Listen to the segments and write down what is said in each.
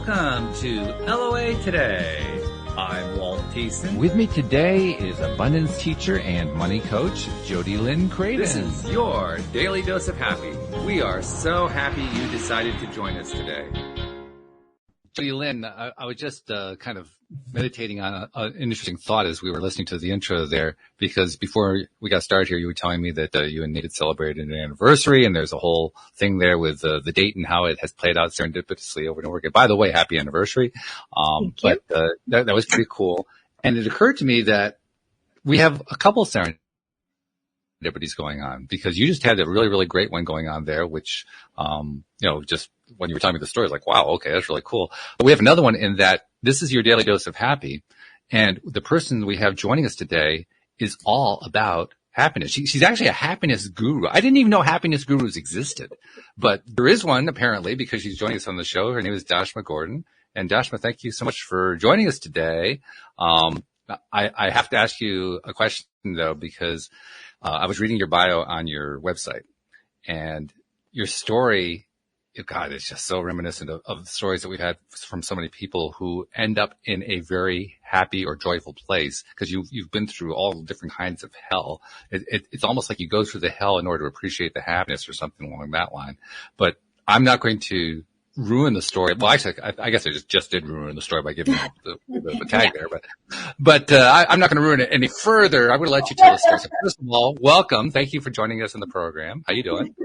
Welcome to LOA Today. I'm Walt Thiessen. With me today is abundance teacher and money coach, Jody Lynn Craven. This is your daily dose of happy. We are so happy you decided to join us today. Jody Lynn, I was just kind of meditating on an interesting thought as we were listening to the intro there, because before we got started here, you were telling me that you and Nate had celebrated an anniversary, and there's a whole thing there with the date and how it has played out serendipitously over and over again. By the way, happy anniversary. But that was pretty cool. And it occurred to me that we have a couple serendipities going on, because you just had a really, really great one going on there, which, just when you were telling me the story, I was like, wow, okay, that's really cool. But we have another one in that this is your daily dose of happy. And the person we have joining us today is all about happiness. She's actually a happiness guru. I didn't even know happiness gurus existed, but there is one apparently, because she's joining us on the show. Her name is Dasha Gordon. And Dashama, thank you so much for joining us today. I have to ask you a question though, because I was reading your bio on your website, and your story, God, it's just so reminiscent of the stories that we've had from so many people who end up in a very happy or joyful place, because you've been through all different kinds of hell. It's almost like you go through the hell in order to appreciate the happiness or something along that line. But I'm not going to ruin the story. Well, actually, I guess I just did ruin the story by giving the tag there, but I'm not going to ruin it any further. I'm going to let you tell the story. So first of all, welcome. Thank you for joining us in the program. How you doing?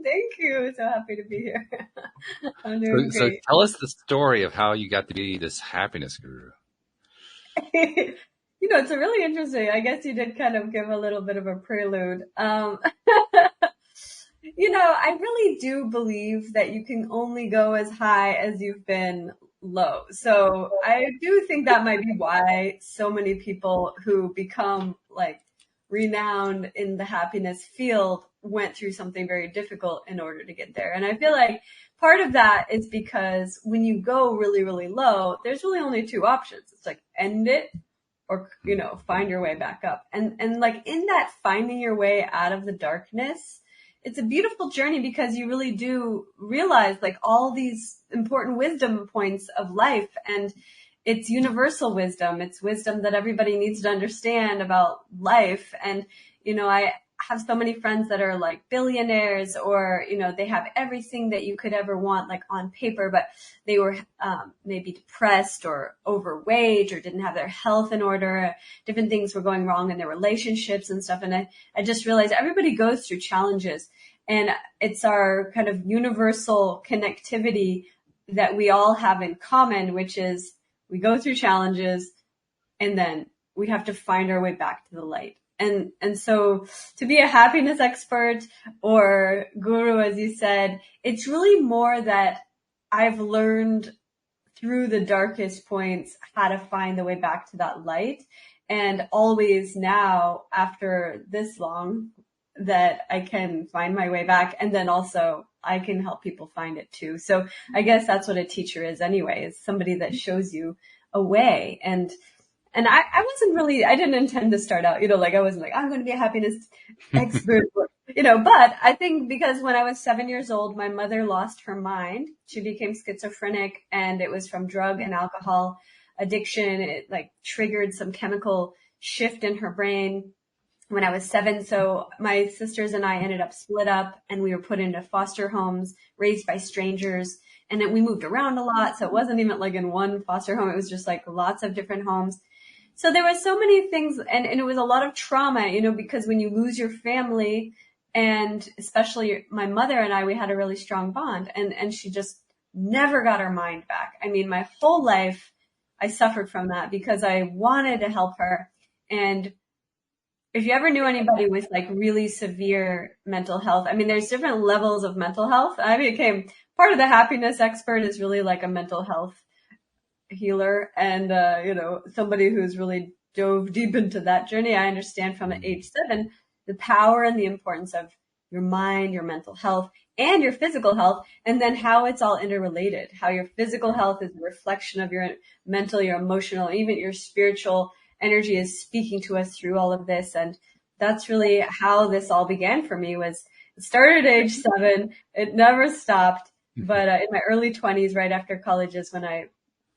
Thank you. So happy to be here. I'm doing So great. tell us the story of how you got to be this happiness guru. It's a really interesting. I guess you did kind of give a little bit of a prelude. I really do believe that you can only go as high as you've been low. So I do think that might be why so many people who become like renowned in the happiness field went through something very difficult in order to get there. And I feel like part of that is because when you go really, really low, there's really only two options. It's like end it or, find your way back up. And like in that finding your way out of the darkness, it's a beautiful journey, because you really do realize like all these important wisdom points of life, and it's universal wisdom. It's wisdom that everybody needs to understand about life. And, I have so many friends that are like billionaires, or, they have everything that you could ever want, like on paper, but they were maybe depressed or overweight or didn't have their health in order. Different things were going wrong in their relationships and stuff. And I just realized everybody goes through challenges, and it's our kind of universal connectivity that we all have in common, which is we go through challenges and then we have to find our way back to the light. And so to be a happiness expert or guru, as you said, it's really more that I've learned through the darkest points how to find the way back to that light. And always now, after this long, that I can find my way back. And then also I can help people find it too. So I guess that's what a teacher is anyway, is somebody that shows you a way. And I wasn't really, I didn't intend to start out, I wasn't like, I'm going to be a happiness expert, but I think because when I was 7 years old, my mother lost her mind. She became schizophrenic, and it was from drug and alcohol addiction. It like triggered some chemical shift in her brain when I was 7. So my sisters and I ended up split up, and we were put into foster homes raised by strangers. And then we moved around a lot. So it wasn't even like in one foster home. It was just like lots of different homes. So there were so many things, and it was a lot of trauma, because when you lose your family, and especially my mother and I, we had a really strong bond, and she just never got her mind back. I mean, my whole life I suffered from that because I wanted to help her. And if you ever knew anybody with like really severe mental health, I mean, there's different levels of mental health. I became part of the happiness expert is really like a mental health healer, and somebody who's really dove deep into that journey. I understand from age 7 the power and the importance of your mind, your mental health, and your physical health, and then how it's all interrelated, how your physical health is a reflection of your mental, your emotional, even your spiritual energy is speaking to us through all of this. And that's really how this all began for me. Was it started at age 7. It never stopped. But in my early 20s, right after college is when I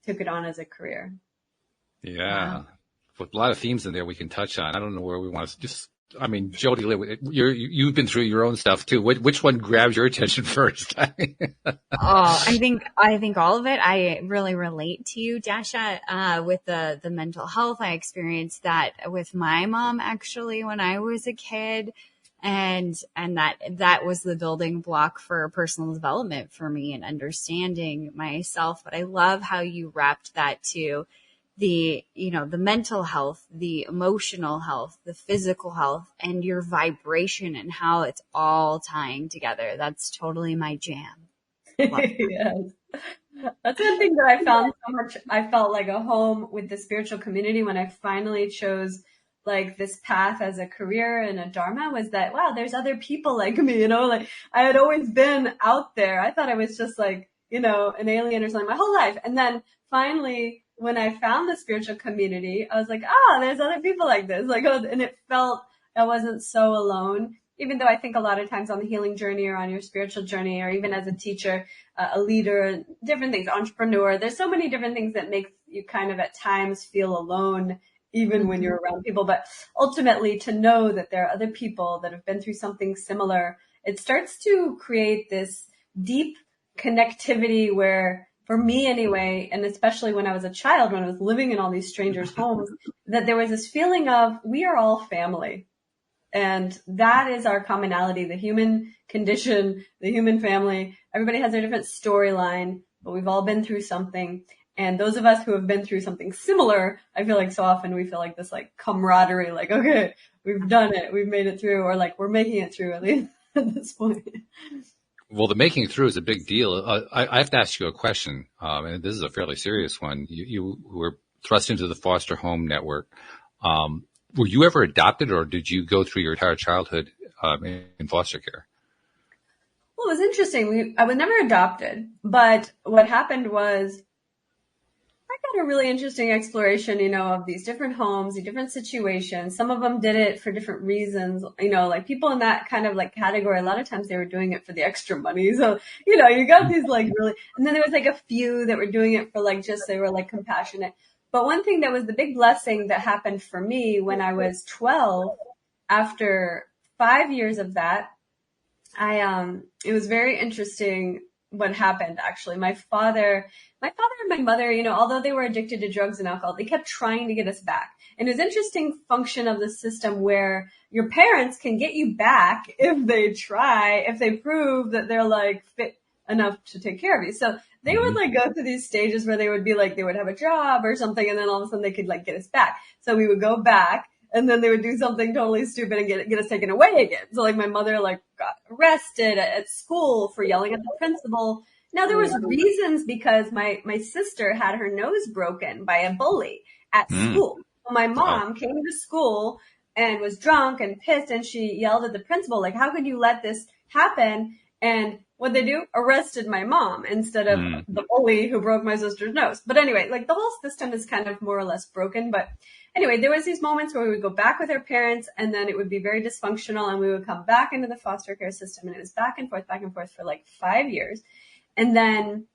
took it on as a career. Yeah. Wow. With a lot of themes in there we can touch on. I don't know where we want to just, I mean, Jody, you've been through your own stuff too. Which one grabs your attention first? I think all of it. I really relate to you, Dasha, with the mental health. I experienced that with my mom actually when I was a kid. And that was the building block for personal development for me and understanding myself. But I love how you wrapped that to the mental health, the emotional health, the physical health, and your vibration and how it's all tying together. That's totally my jam. Yes. That's one thing that I found so much. I felt like a home with the spiritual community when I finally chose like this path as a career and a dharma, was that, wow, there's other people like me, like I had always been out there. I thought I was just like, an alien or something my whole life. And then finally, when I found the spiritual community, I was like, there's other people like this. And it felt I wasn't so alone, even though I think a lot of times on the healing journey or on your spiritual journey, or even as a teacher, a leader, different things, entrepreneur, there's so many different things that make you kind of at times feel alone, even when you're around people. But ultimately, to know that there are other people that have been through something similar, it starts to create this deep connectivity where, for me anyway, and especially when I was a child, when I was living in all these strangers' homes, that there was this feeling of we are all family. And that is our commonality, the human condition, the human family. Everybody has their different storyline, but we've all been through something. And those of us who have been through something similar, I feel like so often we feel like this like camaraderie, like, okay, we've done it, we've made it through, or like we're making it through at least at this point. Well, the making through is a big deal. I have to ask you a question, and this is a fairly serious one. You were thrust into the foster home network. Were you ever adopted, or did you go through your entire childhood in foster care? Well, it was interesting. I was never adopted, but what happened was I got a really interesting exploration, of these different homes, the different situations. Some of them did it for different reasons, like people in that kind of like category. A lot of times they were doing it for the extra money. So, you got these like really, and then there was like a few that were doing it for like, just, they were like compassionate. But one thing that was the big blessing that happened for me when I was 12, after 5 years of that, it was very interesting what happened actually. My father and my mother, although they were addicted to drugs and alcohol, they kept trying to get us back. And it was an interesting function of the system where your parents can get you back if they try, if they prove that they're like fit enough to take care of you. So they would like go through these stages where they would be like, they would have a job or something, and then all of a sudden they could like get us back. So we would go back, and then they would do something totally stupid and get us taken away again. So like my mother like got arrested at school for yelling at the principal. Now there was reasons, because my sister had her nose broken by a bully at school. So my mom came to school and was drunk and pissed, and she yelled at the principal, like, how could you let this happen? And what they do? Arrested my mom instead of the bully who broke my sister's nose. But anyway, like the whole system is kind of more or less broken. But anyway, there was these moments where we would go back with our parents, and then it would be very dysfunctional, and we would come back into the foster care system, and it was back and forth for like 5 years. And then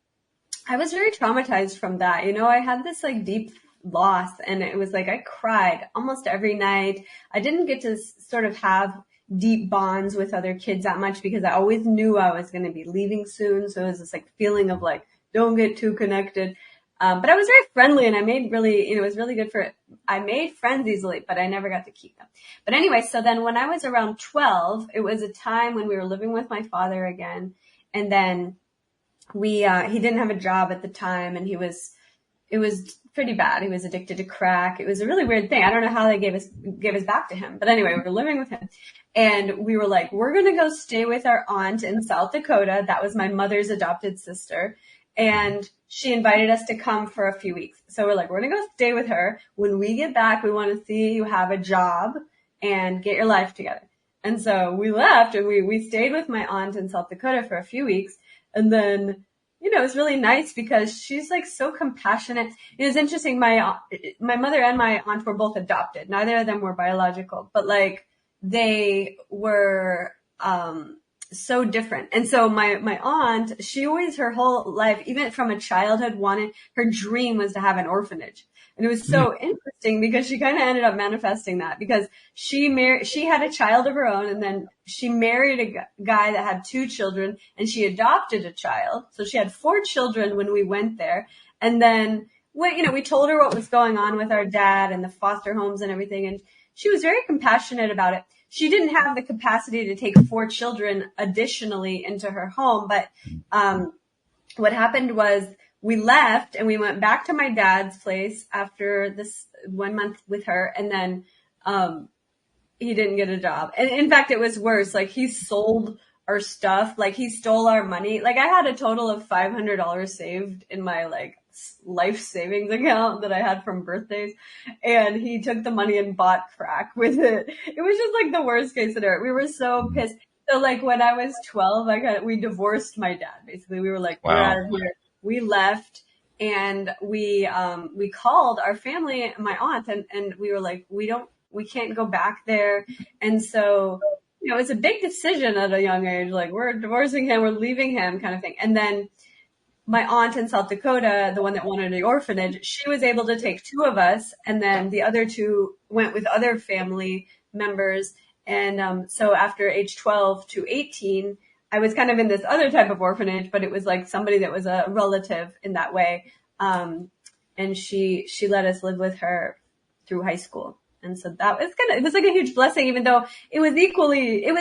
I was very traumatized from that. I had this like deep loss, and it was like I cried almost every night. I didn't get to sort of have deep bonds with other kids that much because I always knew I was going to be leaving soon. So it was this like feeling of like, don't get too connected. But I was very friendly, and I made really, it was really good I made friends easily, but I never got to keep them. But anyway, so then when I was around 12, it was a time when we were living with my father again. And then he didn't have a job at the time, and it was pretty bad. He was addicted to crack. It was a really weird thing. I don't know how they gave us back to him. But anyway, we were living with him, and we were like, we're going to go stay with our aunt in South Dakota. That was my mother's adopted sister. And she invited us to come for a few weeks. So we're like, we're going to go stay with her. When we get back, we want to see you have a job and get your life together. And so we left, and we stayed with my aunt in South Dakota for a few weeks. And then, it was really nice because she's like so compassionate. It was interesting. My mother and my aunt were both adopted. Neither of them were biological, but like they were, so different. And so my aunt, she always, her whole life, even from a childhood, her dream was to have an orphanage. And it was so interesting because she kind of ended up manifesting that, because she had a child of her own, and then she married a guy that had 2 children, and she adopted a child. So she had 4 children when we went there. And then we told her what was going on with our dad and the foster homes and everything. And she was very compassionate about it. She didn't have the capacity to take 4 children additionally into her home. But what happened was we left and we went back to my dad's place after this 1 month with her. And then he didn't get a job. And in fact, it was worse. Like, he sold our stuff. Like, he stole our money. Like, I had a total of $500 saved in my life savings account that I had from birthdays, and he took the money and bought crack with it. It was just like the worst case scenario. We were so pissed. So like when I was 12, we divorced my dad. Basically, we were like, wow, we're out of here. We left, and we called our family, my aunt, and we were like, we can't go back there. And so, it was a big decision at a young age. Like, we're divorcing him, we're leaving him, kind of thing. And then my aunt in South Dakota, the one that wanted an orphanage, she was able to take 2 of us, and then the other 2 went with other family members. And so after age 12 to 18, I was kind of in this other type of orphanage, but it was like somebody that was a relative in that way. And she let us live with her through high school. And so it was like a huge blessing, even though it was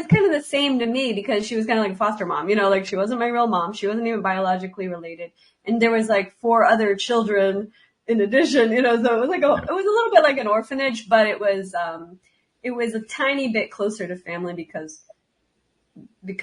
kind of the same to me, because she was kind of like a foster mom, like she wasn't my real mom. She wasn't even biologically related. And there was like 4 other children in addition, so it was like, it was a little bit like an orphanage, but it was a tiny bit closer to family because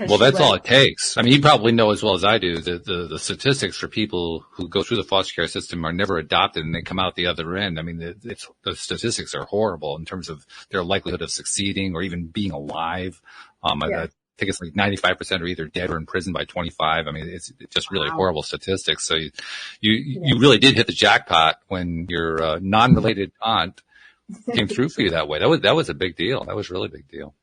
well, that's all it takes. I mean, you probably know as well as I do that the statistics for people who go through the foster care system are never adopted and they come out the other end. I mean, the statistics are horrible in terms of their likelihood of succeeding or even being alive. I think it's like 95% are either dead or in prison by 25. I mean, it's just really horrible statistics. So you really did hit the jackpot when your non-related aunt came through for you that way. That was a big deal. That was a really big deal.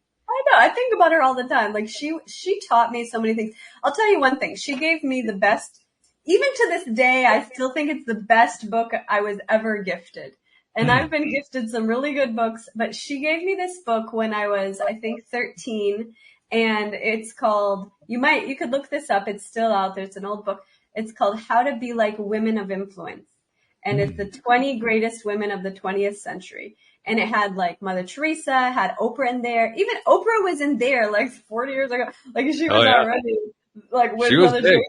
I think about her all the time. Like, she taught me so many things. I'll tell you one thing. She gave me the best, even to this day, I still think it's the best book I was ever gifted. And I've been gifted some really good books, but she gave me this book when I was, I think, 13. And it's called, you could look this up. It's still out there. It's an old book. It's called How to Be Like Women of Influence. And it's the 20 greatest women of the 20th century. And it had like Mother Teresa, had Oprah in there. Even Oprah was in there like 40 years ago. Like, she was already like with Mother Teresa.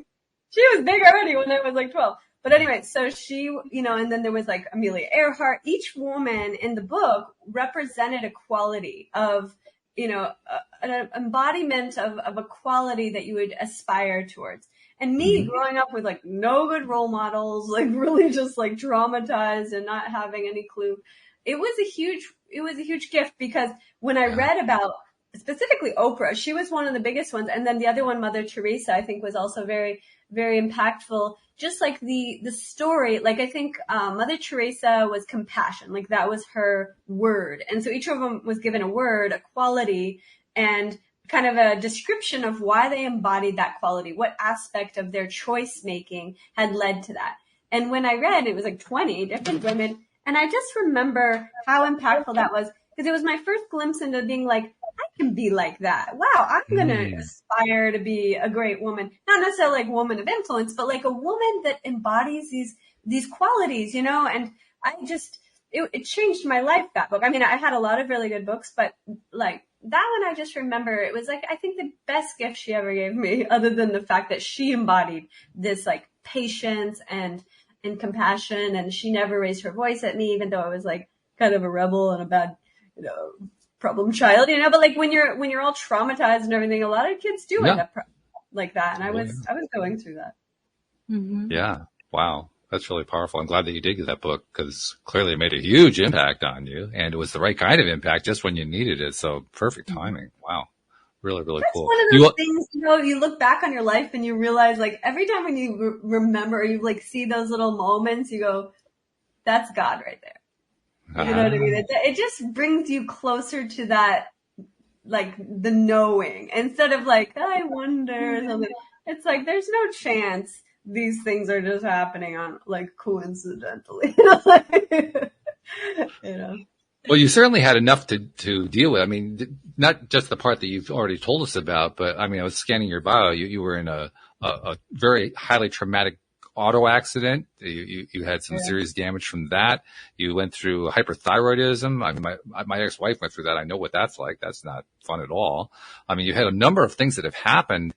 She was big already when I was like 12. But anyway, so she, and then there was like Amelia Earhart. Each woman in the book represented a quality of, an embodiment of a quality that you would aspire towards. And me growing up with like no good role models, like really just like traumatized and not having any clue. It was a huge gift, because when I read about specifically Oprah, she was one of the biggest ones. And then the other one, Mother Teresa, I think was also very, very impactful. Just like the story, like I think, Mother Teresa was compassion. Like, that was her word. And so each of them was given a word, a quality, and kind of a description of why they embodied that quality, what aspect of their choice making had led to that. And when I read, it was like 20 different women. And I just remember how impactful that was, because it was my first glimpse into being like, I can be like that. Wow, I'm going to aspire to be a great woman. Not necessarily like a woman of influence, but like a woman that embodies these qualities, And I just, it changed my life, that book. I mean, I had a lot of really good books, but like that one, I just remember it was like, I think the best gift she ever gave me, other than the fact that she embodied this like patience and compassion, and she never raised her voice at me, even though I was like kind of a rebel and a bad, problem child, but like when you're all traumatized and everything, a lot of kids do end up like that. And I was going through that. Yeah. Wow. That's really powerful. I'm glad that you did get that book, because clearly it made a huge impact on you, and it was the right kind of impact just when you needed it. So perfect timing. Wow. Really, really cool. That's one of those things, you look back on your life and you realize, like, every time when you remember, you like see those little moments, you go, that's God right there. You know what I mean? It just brings you closer to that like the knowing instead of like, I wonder or something. It's like, there's no chance these things are just happening on like coincidentally, you know? Well, you certainly had enough to deal with. I mean, not just the part that you've already told us about, but I mean, I was scanning your bio. You were in a very highly traumatic auto accident. You had some serious damage from that. You went through hyperthyroidism. I mean, my ex-wife went through that. I know what that's like. That's not fun at all. I mean, you had a number of things that have happened,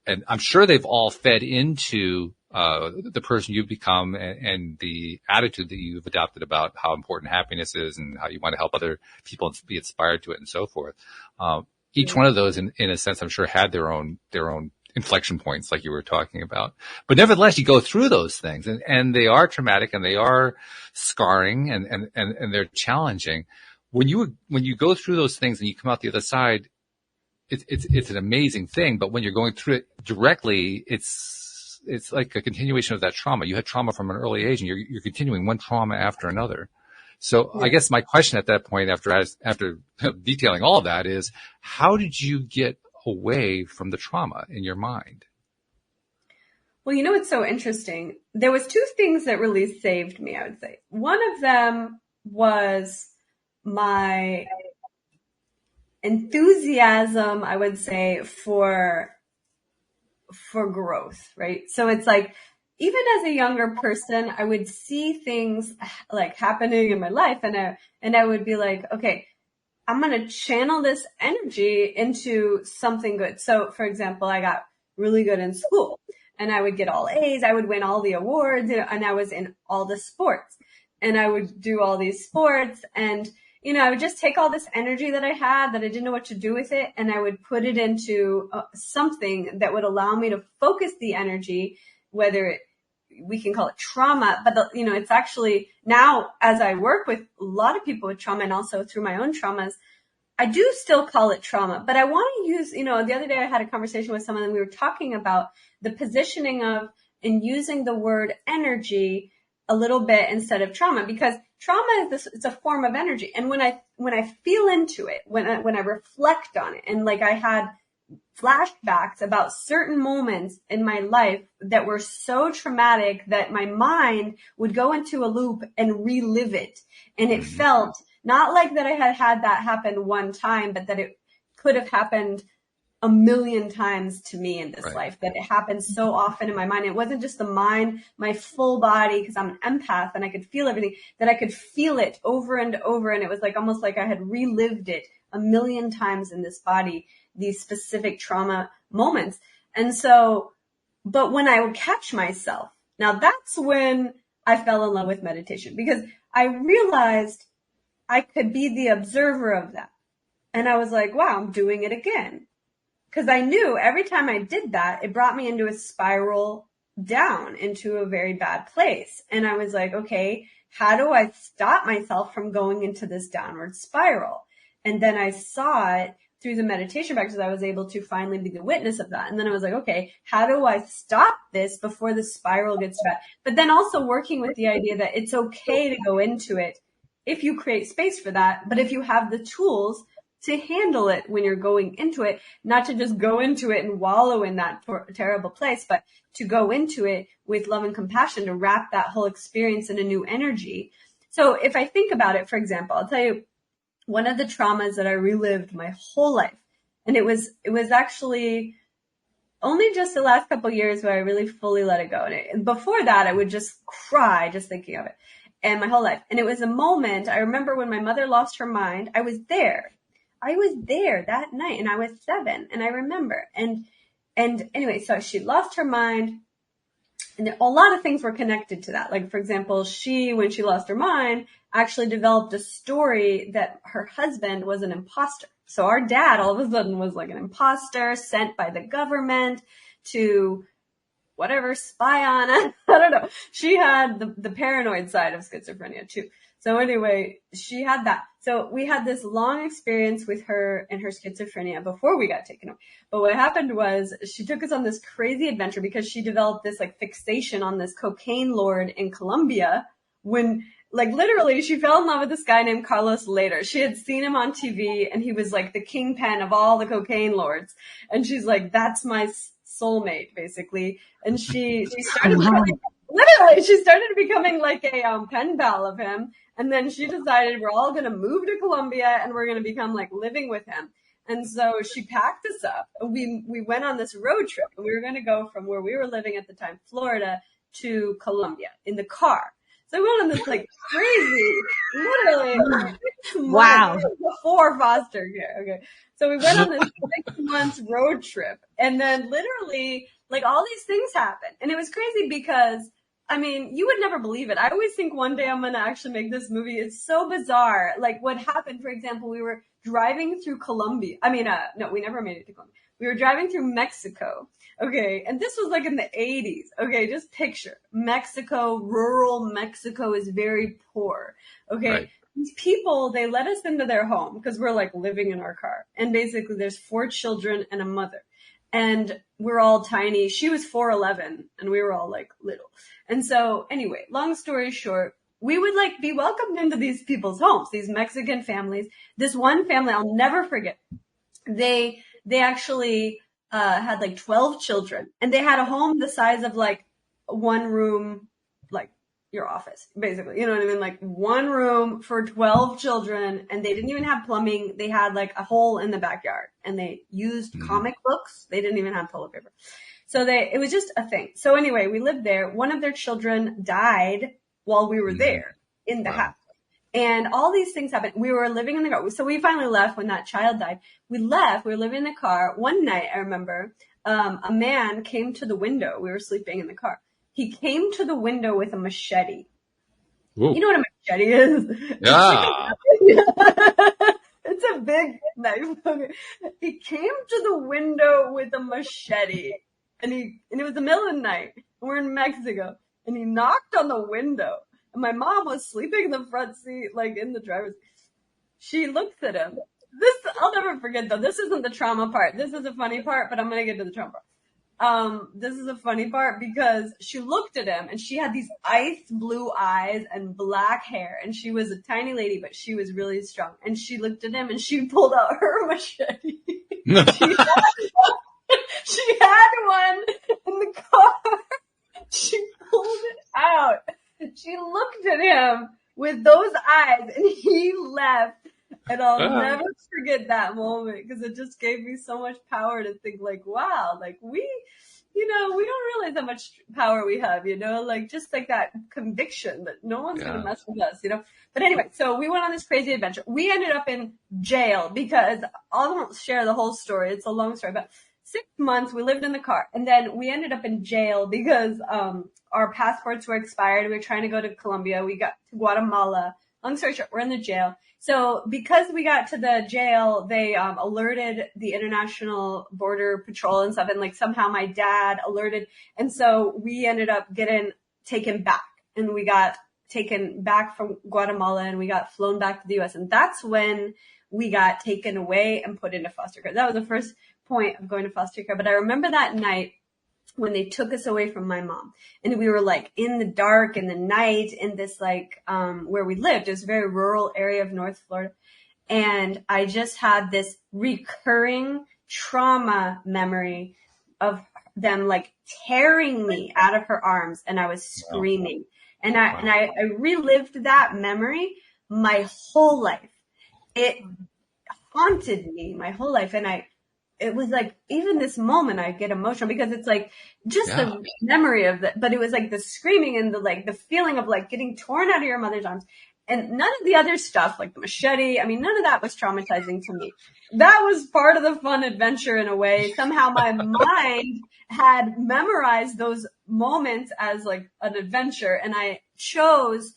and I'm sure they've all fed into the person you've become and the attitude that you've adopted about how important happiness is and how you want to help other people be inspired to it and so forth. Each one of those, in a sense, I'm sure had their own inflection points like you were talking about. But nevertheless, you go through those things and they are traumatic and they are scarring and they're challenging. When you go through those things and you come out the other side, it's an amazing thing. But when you're going through it directly, it's like a continuation of that trauma. You had trauma from an early age and you're continuing one trauma after another. So I guess my question at that point after detailing all of that is, how did you get away from the trauma in your mind? Well, you know, it's so interesting. There was two things that really saved me, I would say. One of them was my enthusiasm, I would say, for growth, right? So it's like, even as a younger person, I would see things like happening in my life and I would be like, okay, I'm going to channel this energy into something good. So for example, I got really good in school and I would get all A's. I would win all the awards, and I was in all the sports and I would do all these sports. And, you know, I would just take all this energy that I had that I didn't know what to do with it. And I would put it into something that would allow me to focus the energy, whether we can call it trauma, but you know, it's actually now as I work with a lot of people with trauma and also through my own traumas, I do still call it trauma, but I want to use, you know, the other day I had a conversation with someone and we were talking about the positioning of and using the word energy a little bit instead of trauma, because trauma is this, it's a form of energy. And when I feel into it, when I reflect on it, and like I had flashbacks about certain moments in my life that were so traumatic that my mind would go into a loop and relive it. And it felt not like that I had that happen one time, but that it could have happened a million times to me in this life, that it happened so often in my mind. It wasn't just the mind, my full body, because I'm an empath and I could feel everything, that I could feel it over and over. And it was like almost like I had relived it a million times in this body, these specific trauma moments. And so, but when I would catch myself, now that's when I fell in love with meditation, because I realized I could be the observer of that. And I was like, wow, I'm doing it again. Because I knew every time I did that, it brought me into a spiral down into a very bad place. And I was like, okay, how do I stop myself from going into this downward spiral? And then I saw it through the meditation practice. I was able to finally be the witness of that. And then I was like, okay, how do I stop this before the spiral gets bad? But then also working with the idea that it's okay to go into it if you create space for that. But if you have the tools to handle it when you're going into it, not to just go into it and wallow in that terrible place, but to go into it with love and compassion, to wrap that whole experience in a new energy. So if I think about it, for example, I'll tell you one of the traumas that I relived my whole life. And it was actually only just the last couple of years where I really fully let it go. And before that, I would just cry just thinking of it, and my whole life. And it was a moment, I remember when my mother lost her mind, I was there that night and I was 7, and I remember. And anyway, so she lost her mind, and a lot of things were connected to that. Like, for example, when she lost her mind, actually developed a story that her husband was an imposter. So our dad all of a sudden was like an imposter sent by the government to whatever, spy on us. I don't know. She had the paranoid side of schizophrenia too. So anyway, she had that. So we had this long experience with her and her schizophrenia before we got taken away. But what happened was she took us on this crazy adventure because she developed this like fixation on this cocaine lord in Colombia when Like literally, she fell in love with this guy named Carlos later. She had seen him on TV and he was like the kingpin of all the cocaine lords. And she's like, that's my soulmate, basically. And she started becoming, literally, she started becoming like a pen pal of him. And then she decided we're all going to move to Colombia and we're going to become like living with him. And so she packed us up. We went on this road trip and we were going to go from where we were living at the time, Florida, to Colombia in the car. So we went on this like crazy, literally, wow, before foster care. Okay. So we went on this 6 months road trip and then literally like all these things happened. And it was crazy because, I mean, you would never believe it. I always think one day I'm going to actually make this movie. It's so bizarre. Like what happened, for example, we were driving through Colombia. I mean, no, we never made it to Colombia. We were driving through Mexico. Okay. And this was like in the 80s. Okay. Just picture Mexico, rural Mexico is very poor. Okay. Right. These people, they let us into their home because we're like living in our car. And basically there's 4 children and a mother. And we're all tiny. She was 4'11" and we were all like little. And so anyway, long story short, we would like be welcomed into these people's homes, these Mexican families. This one family, I'll never forget. They actually, had like 12 children and they had a home the size of like one room, like your office, basically. You know what I mean? Like one room for 12 children and they didn't even have plumbing. They had like a hole in the backyard and they used comic books. They didn't even have toilet paper. So it was just a thing. So anyway, we lived there. One of their children died while we were there in the house. And all these things happened. We were living in the car. So we finally left when that child died. We left. We were living in the car. One night, I remember, a man came to the window. We were sleeping in the car. He came to the window with a machete. Whoa. You know what a machete is? Yeah. It's a big knife. Okay. He came to the window with a machete. And it was the middle of the night. And we're in Mexico. And he knocked on the window. And my mom was sleeping in the front seat, like in the driver's seat. She looked at him. I'll never forget though. This isn't the trauma part. This is a funny part, but I'm going to get to the trauma part. This is a funny part because she looked at him and she had these ice blue eyes and black hair. And she was a tiny lady, but she was really strong. And she looked at him and she pulled out her machete. She had one in the car. She pulled it out. She looked at him with those eyes and he left. And I'll never forget that moment because it just gave me so much power to think like, wow, like we don't realize how much power we have, like just like that conviction that no one's going to mess with us, But anyway, so we went on this crazy adventure. We ended up in jail because I won't share the whole story. It's a long story, but 6 months we lived in the car and then we ended up in jail because, our passports were expired. We were trying to go to Colombia. We got to Guatemala. Long story short, we're in the jail. So because we got to the jail, they alerted the International Border Patrol and stuff. And like somehow my dad alerted. And so we ended up getting taken back and we got taken back from Guatemala and we got flown back to the US. And that's when we got taken away and put into foster care. That was the first point of going to foster care. But I remember that night when they took us away from my mom and we were like in the dark in the night in this like, where we lived. It was a very rural area of North Florida. And I just had this recurring trauma memory of them like tearing me out of her arms and I was screaming. And I relived that memory my whole life. It haunted me my whole life. And it was like, even this moment I get emotional because it's like just the memory of that, but it was like the screaming and the feeling of like getting torn out of your mother's arms and none of the other stuff like the machete. I mean, none of that was traumatizing to me. That was part of the fun adventure in a way. Somehow my mind had memorized those moments as like an adventure and I chose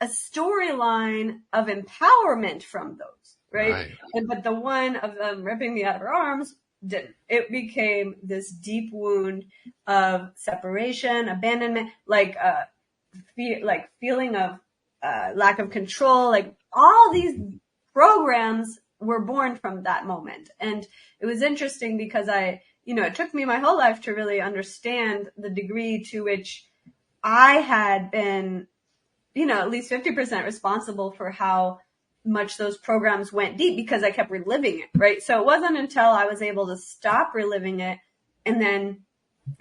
a storyline of empowerment from those, right? But the one of them ripping me out of her arms didn't. It became this deep wound of separation, abandonment, like feeling of lack of control. Like all these programs were born from that moment. And it was interesting because it took me my whole life to really understand the degree to which I had been at least 50% responsible for how much those programs went deep because I kept reliving it, right? So it wasn't until I was able to stop reliving it and then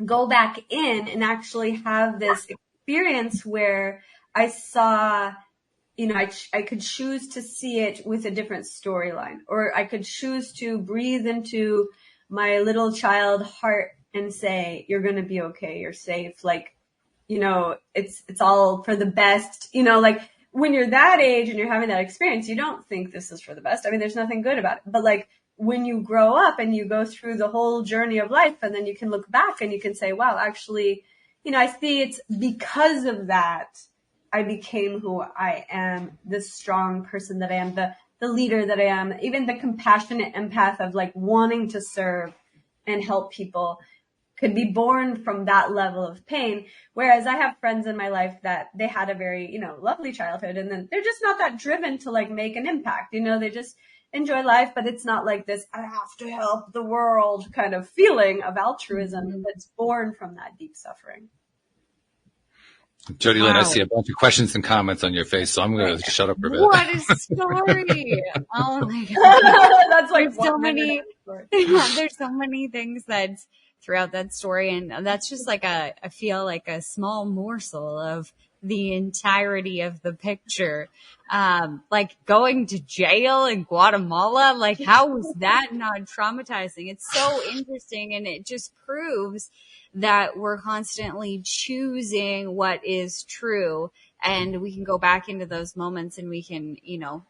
go back in and actually have this experience where I saw, I could choose to see it with a different storyline, or I could choose to breathe into my little child heart and say, you're going to be okay. You're safe. Like, it's all for the best, like when you're that age and you're having that experience, you don't think this is for the best. I mean, there's nothing good about it, but like when you grow up and you go through the whole journey of life and then you can look back and you can say, wow, actually, I see it's because of that I became who I am, the strong person that I am, the leader that I am, even the compassionate empath of like wanting to serve and help people could be born from that level of pain. Whereas I have friends in my life that they had a very, lovely childhood and then they're just not that driven to like make an impact. They just enjoy life, but it's not like this, I have to help the world kind of feeling of altruism that's born from that deep suffering. Jody Lynn, I see a bunch of questions and comments on your face, so I'm going to shut up for a bit. What a story! Oh my God. That's like there's so many. There's so many things that's throughout that story, and that's just like I feel like a small morsel of the entirety of the picture. Like going to jail in Guatemala, like how was that not traumatizing? It's so interesting, and it just proves that we're constantly choosing what is true, and we can go back into those moments and we can,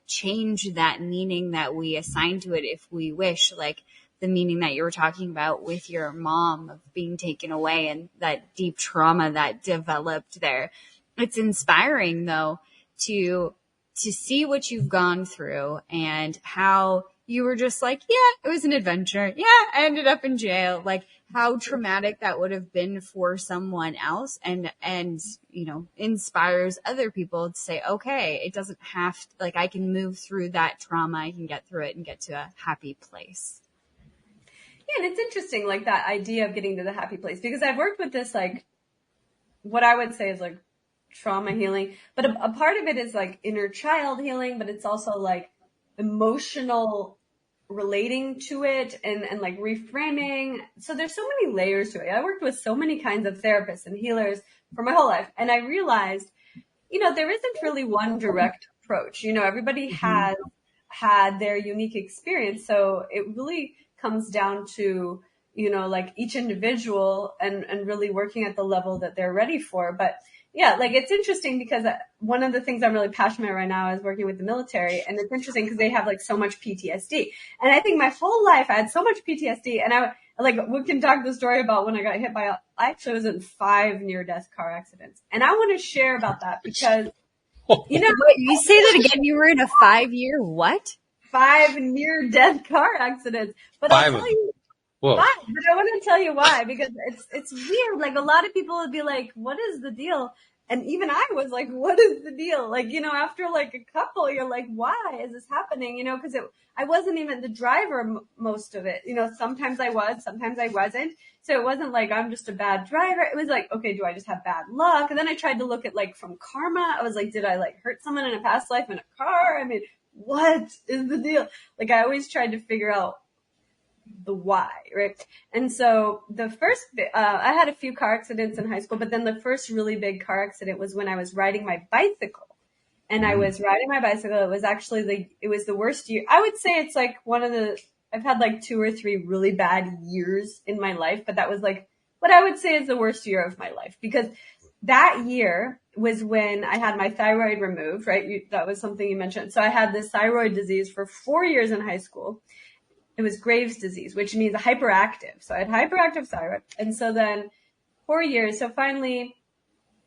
change that meaning that we assign to it if we wish, like the meaning that you were talking about with your mom of being taken away and that deep trauma that developed there. It's inspiring though to see what you've gone through and how you were just like, yeah, it was an adventure. Yeah, I ended up in jail. Like how traumatic that would have been for someone else and, inspires other people to say, okay, it doesn't have to, like, I can move through that trauma. I can get through it and get to a happy place. Yeah. And it's interesting, like that idea of getting to the happy place, because I've worked with this, like what I would say is like trauma healing, but a part of it is like inner child healing, but it's also like emotional relating to it and like reframing. So there's so many layers to it. I worked with so many kinds of therapists and healers for my whole life. And I realized, there isn't really one direct approach. Everybody has had their unique experience. So it really comes down to, like each individual and really working at the level that they're ready for. But yeah, like it's interesting because one of the things I'm really passionate about right now is working with the military. And it's interesting because they have like so much PTSD. And I think my whole life I had so much PTSD. And we can talk the story about when I got hit by, I actually was in 5 near-death car accidents. And I want to share about that because, you say that again, you were in a 5-year what? 5 near-death car accidents. But I'll tell you. Whoa. Why? But I want to tell you why, because it's weird. Like a lot of people would be like, what is the deal? And even I was like, what is the deal? Like, after like a couple, you're like, why is this happening? Cause I wasn't even the driver most of it. Sometimes I was, sometimes I wasn't. So it wasn't like I'm just a bad driver. It was like, okay, do I just have bad luck? And then I tried to look at like from karma. I was like, did I like hurt someone in a past life in a car? I mean, what is the deal? Like I always tried to figure out the why, right? And so the first, I had a few car accidents in high school, but then the first really big car accident was when I was riding my bicycle. And I was riding my bicycle. It was actually it was the worst year. I would say it's like I've had like 2 or 3 really bad years in my life, but that was like what I would say is the worst year of my life, because that year was when I had my thyroid removed, right? That was something you mentioned. So I had this thyroid disease for 4 years in high school. It was Graves' disease, which means hyperactive. So I had hyperactive thyroid. And so then 4 years. So finally,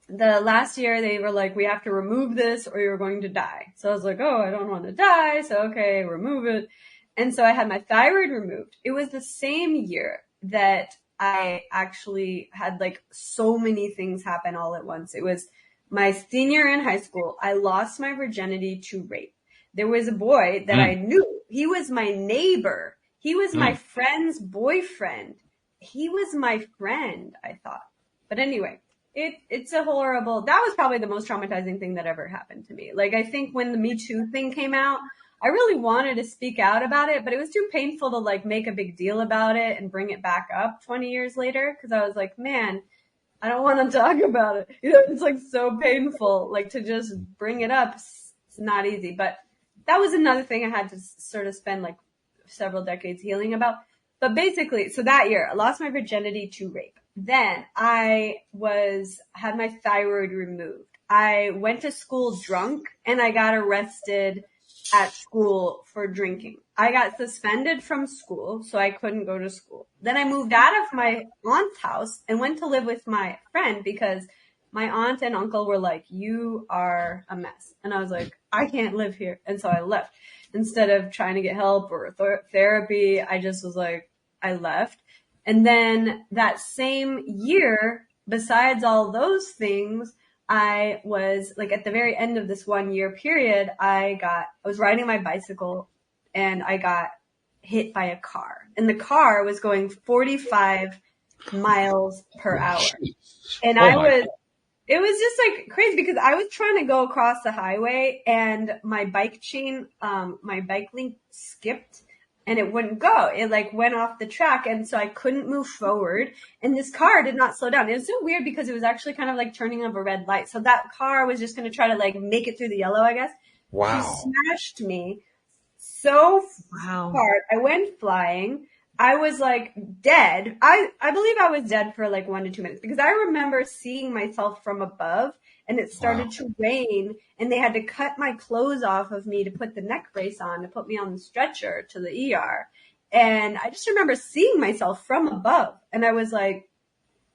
the last year they were like, we have to remove this or you're going to die. So I was like, oh, I don't want to die. So okay, remove it. And so I had my thyroid removed. It was the same year that I actually had like so many things happen all at once. It was my senior in high school. I lost my virginity to rape. There was a boy that I knew. He was my neighbor. He was my friend's boyfriend. He was my friend, I thought. But anyway, it's a horrible, that was probably the most traumatizing thing that ever happened to me. Like, I think when the Me Too thing came out, I really wanted to speak out about it, but it was too painful to like make a big deal about it and bring it back up 20 years later. Cause I was like, man, I don't want to talk about it. You know, it's like so painful, like to just bring it up. It's not easy, but that was another thing I had to sort of spend like several decades healing about. But basically, so that year I lost my virginity to rape. Then I had my thyroid removed. I went to school drunk and I got arrested at school for drinking. I got suspended from school, so I couldn't go to school. Then I moved out of my aunt's house and went to live with my friend because my aunt and uncle were like, you are a mess. And I was like, I can't live here. And so I left. Instead of trying to get help or therapy, I just was like, I left. And then that same year, besides all those things, I was like at the very end of this 1 year period, I was riding my bicycle and I got hit by a car, and the car was going 45 miles per hour. And it was just like crazy because I was trying to go across the highway and my bike chain, my bike link skipped. And it wouldn't go. It like went off the track. And so I couldn't move forward. And this car did not slow down. It was so weird because it was actually kind of like turning up a red light. So that car was just going to try to like make it through the yellow, I guess. Wow. She smashed me so hard. I went flying. I was like dead. I believe I was dead for like 1 to 2 minutes because I remember seeing myself from above and it started to rain and they had to cut my clothes off of me to put the neck brace on to put me on the stretcher to the ER. And I just remember seeing myself from above and I was like,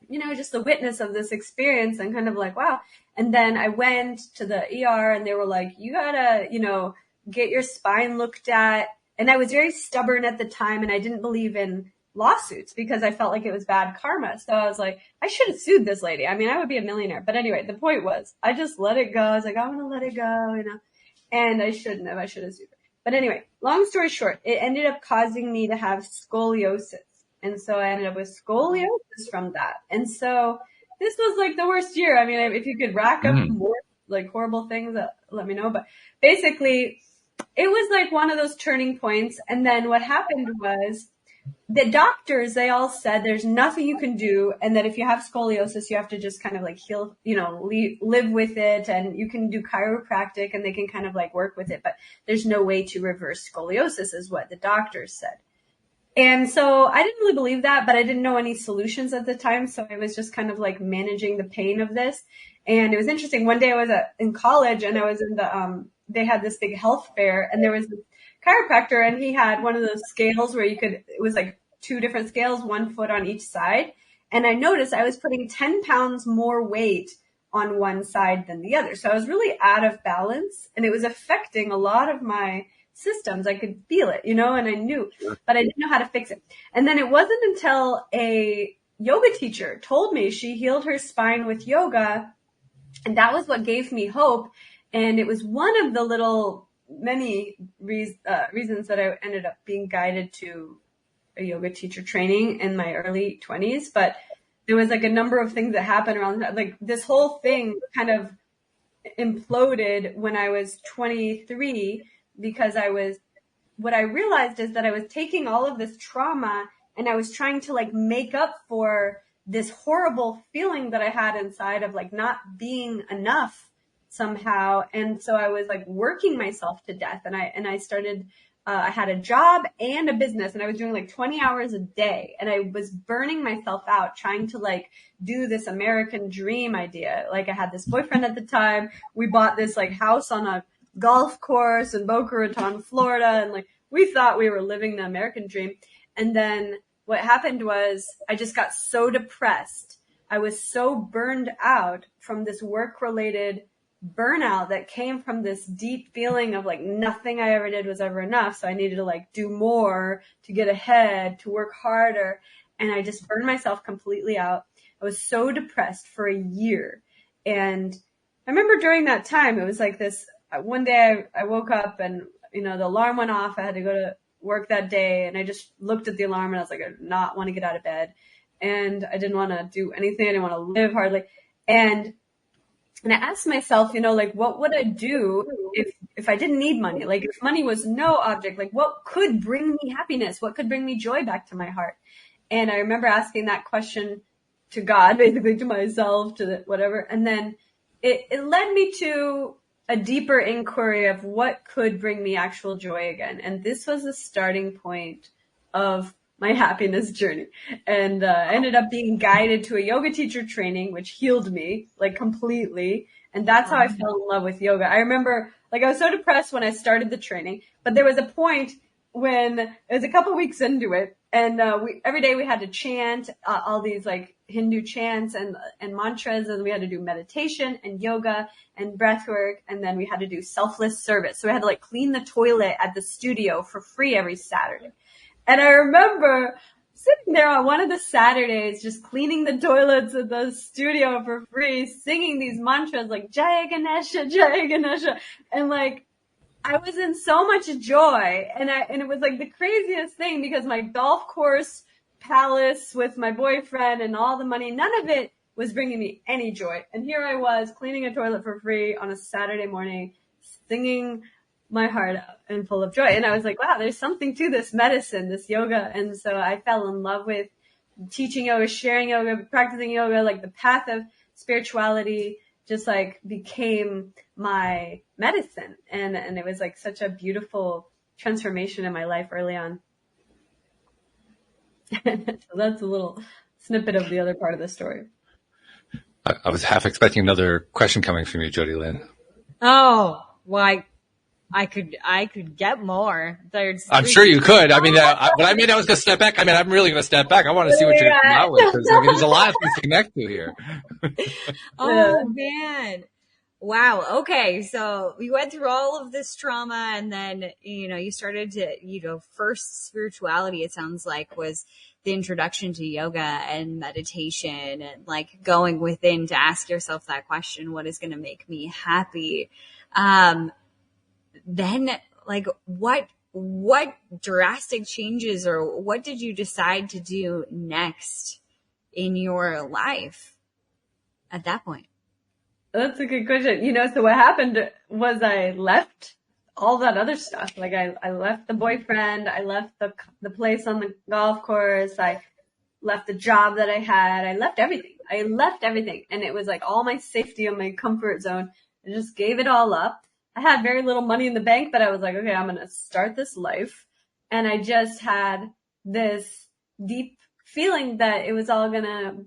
you know, just the witness of this experience and kind of like, wow. And then I went to the ER and they were like, you gotta, you know, get your spine looked at. And I was very stubborn at the time and I didn't believe in lawsuits because I felt like it was bad karma. So I was like, I should have sued this lady. I mean, I would be a millionaire. But anyway, the point was I just let it go. I was like, I want to let it go, you know, and I shouldn't have. I should have sued her. But anyway, long story short, it ended up causing me to have scoliosis. And so I ended up with scoliosis from that. And so this was like the worst year. I mean, if you could rack up more like horrible things, let me know. But basically, it was like one of those turning points. And then what happened was the doctors, they all said there's nothing you can do. And that if you have scoliosis, you have to just kind of like heal, you know, live with it. And you can do chiropractic and they can kind of like work with it. But there's no way to reverse scoliosis is what the doctors said. And so I didn't really believe that, but I didn't know any solutions at the time. So I was just kind of like managing the pain of this. And it was interesting. One day I was in college and I was in they had this big health fair and there was this chiropractor and he had one of those scales where it was like 2 different scales, 1 foot on each side. And I noticed I was putting 10 pounds more weight on one side than the other. So I was really out of balance and it was affecting a lot of my systems. I could feel it, you know, and I knew, but I didn't know how to fix it. And then it wasn't until a yoga teacher told me she healed her spine with yoga. And that was what gave me hope. And it was one of the many reasons that I ended up being guided to a yoga teacher training in my early 20s. But there was like a number of things that happened around that. Like this whole thing kind of imploded when I was 23 because what I realized is that I was taking all of this trauma and I was trying to like make up for this horrible feeling that I had inside of like not being enough somehow. And so I was like working myself to death and I started, I had a job and a business and I was doing like 20 hours a day and I was burning myself out trying to like do this American dream idea. Like I had this boyfriend at the time. We bought this like house on a golf course in Boca Raton, Florida. And like, we thought we were living the American dream. And then what happened was I just got so depressed. I was so burned out from this work-related burnout that came from this deep feeling of like nothing I ever did was ever enough. So I needed to like do more to get ahead, to work harder. And I just burned myself completely out. I was so depressed for a year. And I remember during that time, it was like this, one day I woke up and, you know, the alarm went off. I had to go to work that day. And I just looked at the alarm and I was like, I did not want to get out of bed. And I didn't want to do anything. I didn't want to live hardly. And I asked myself, like, what would I do if I didn't need money? Like, if money was no object, like, what could bring me happiness? What could bring me joy back to my heart? And I remember asking that question to God, basically to myself, to whatever. And then it led me to a deeper inquiry of what could bring me actual joy again. And this was the starting point of my happiness journey. And I ended up being guided to a yoga teacher training, which healed me like completely. And that's how I fell in love with yoga. I remember, like, I was so depressed when I started the training, but there was a point when it was a couple weeks into it, and every day we had to chant all these like Hindu chants and mantras, and we had to do meditation and yoga and breathwork, and then we had to do selfless service. So we had to like clean the toilet at the studio for free every Saturday. And I remember sitting there on one of the Saturdays, just cleaning the toilets at the studio for free, singing these mantras like Jaya Ganesha, Jaya Ganesha. And like, I was in so much joy. And it was like the craziest thing, because my golf course palace with my boyfriend and all the money, none of it was bringing me any joy. And here I was cleaning a toilet for free on a Saturday morning, singing my heart out and full of joy. And I was like, wow, there's something to this medicine, this yoga. And so I fell in love with teaching yoga, sharing yoga, practicing yoga, like the path of spirituality just like became my medicine. And it was like such a beautiful transformation in my life early on. So that's a little snippet of the other part of the story. I was half expecting another question coming from you, Jody Lynn. Oh, well, I could get more. I'm sure you could. I mean, but I mean, I was going to step back. I mean, I'm really going to step back. I want to see what you're going to come out with, because I mean, there's a lot of things to connect to here. Oh man. Wow. Okay. So we went through all of this trauma, and then, you started to, first spirituality, it sounds like, was the introduction to yoga and meditation, and like going within to ask yourself that question, what is going to make me happy? Then like what drastic changes, or what did you decide to do next in your life at that point? That's a good question. So what happened was I left all that other stuff. Like I left the boyfriend, I left the place on the golf course, I left the job that I had, I left everything. And it was like all my safety and my comfort zone. I just gave it all up. I had very little money in the bank, but I was like, okay, I'm going to start this life. And I just had this deep feeling that it was all going to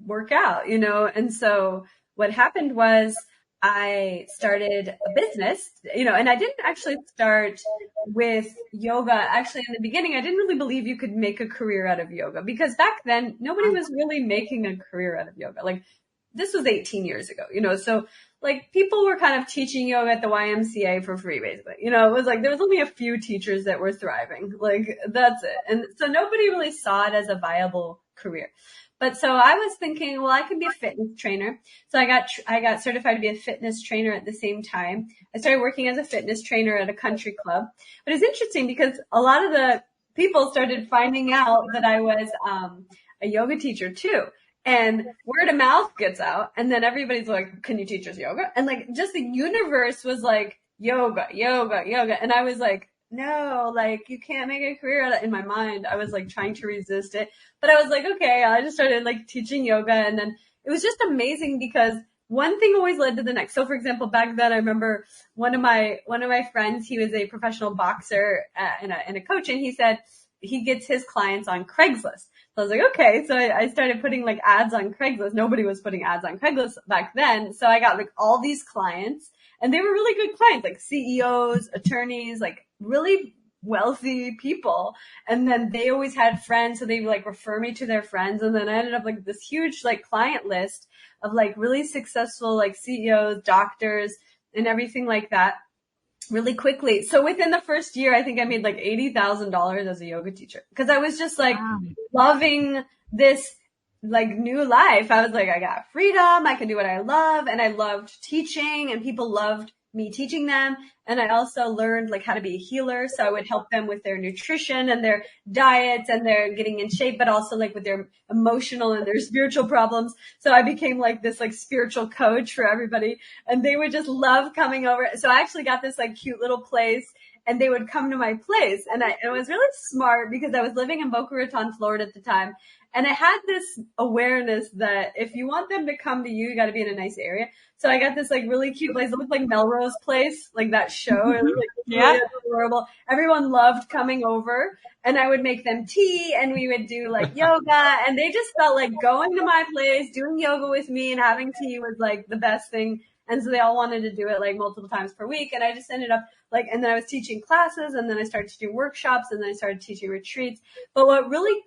work out, And so what happened was I started a business, and I didn't actually start with yoga. Actually, in the beginning, I didn't really believe you could make a career out of yoga, because back then nobody was really making a career out of yoga. Like, this was 18 years ago, so like people were kind of teaching yoga at the YMCA for free, basically. It was like there was only a few teachers that were thriving. Like, that's it. And so nobody really saw it as a viable career. But so I was thinking, well, I could be a fitness trainer. So I got certified to be a fitness trainer at the same time. I started working as a fitness trainer at a country club. But it's interesting because a lot of the people started finding out that I was a yoga teacher too. And word of mouth gets out, and then everybody's like, can you teach us yoga? And like, just the universe was like, yoga. And I was like, no, like, you can't make a career out of it. In my mind, I was like trying to resist it, but I was like, okay, I just started like teaching yoga. And then it was just amazing because one thing always led to the next. So for example, back then I remember one of my friends, he was a professional boxer and a coach, and he said he gets his clients on Craigslist. So I was like, okay. So I started putting like ads on Craigslist. Nobody was putting ads on Craigslist back then. So I got like all these clients, and they were really good clients, like CEOs, attorneys, like really wealthy people. And then they always had friends. So they would like refer me to their friends. And then I ended up like this huge like client list of like really successful like CEOs, doctors, and everything like that really quickly. So within the first year, I think I made like $80,000 as a yoga teacher, because I was just like loving this like new life. I was like, I got freedom. I can do what I love. And I loved teaching, and people loved me teaching them. And I also learned like how to be a healer. So I would help them with their nutrition and their diets and their getting in shape, but also like with their emotional and their spiritual problems. So I became like this like spiritual coach for everybody, and they would just love coming over. So I actually got this like cute little place, and they would come to my place. And it was really smart because I was living in Boca Raton, Florida at the time. And I had this awareness that if you want them to come to you, you got to be in a nice area. So I got this like really cute place. It looked like Melrose Place, like that show. It was like really adorable. Everyone loved coming over, and I would make them tea, and we would do like yoga, and they just felt like going to my place, doing yoga with me and having tea was like the best thing. And so they all wanted to do it like multiple times per week. And I just ended up like, and then I was teaching classes, and then I started to do workshops, and then I started teaching retreats. But what really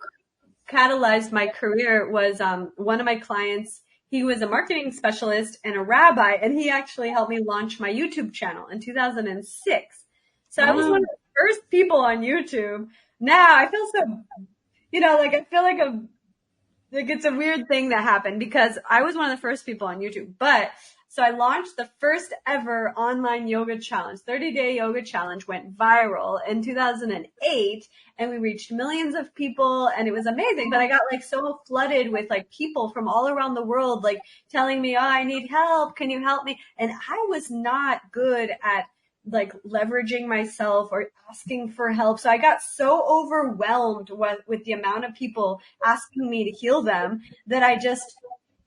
catalyzed my career was one of my clients. He was a marketing specialist and a rabbi, and he actually helped me launch my YouTube channel in 2006. So I was one of the first people on YouTube. Now I feel so, like I feel like it's a weird thing that happened because I was one of the first people on YouTube. But so I launched the first ever online yoga challenge. 30-day yoga challenge went viral in 2008, and we reached millions of people, and it was amazing. But I got like so flooded with like people from all around the world, like telling me, oh, I need help. Can you help me? And I was not good at like leveraging myself or asking for help. So I got so overwhelmed with the amount of people asking me to heal them that I just,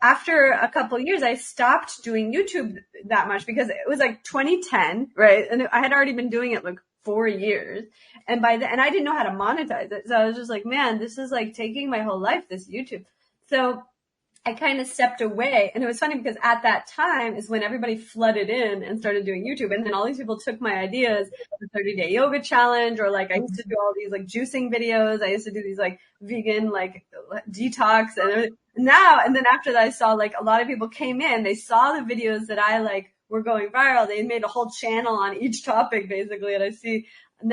after a couple of years, I stopped doing YouTube that much because it was like 2010, right? And I had already been doing it like 4 years. And and I didn't know how to monetize it. So I was just like, man, this is like taking my whole life, this YouTube. So I kind of stepped away. And it was funny because at that time is when everybody flooded in and started doing YouTube. And then all these people took my ideas, the 30-day yoga challenge, or like I used to do all these like juicing videos. I used to do these like vegan, like detox and everything. And then after that, I saw like a lot of people came in, they saw the videos that I like were going viral. They made a whole channel on each topic basically. And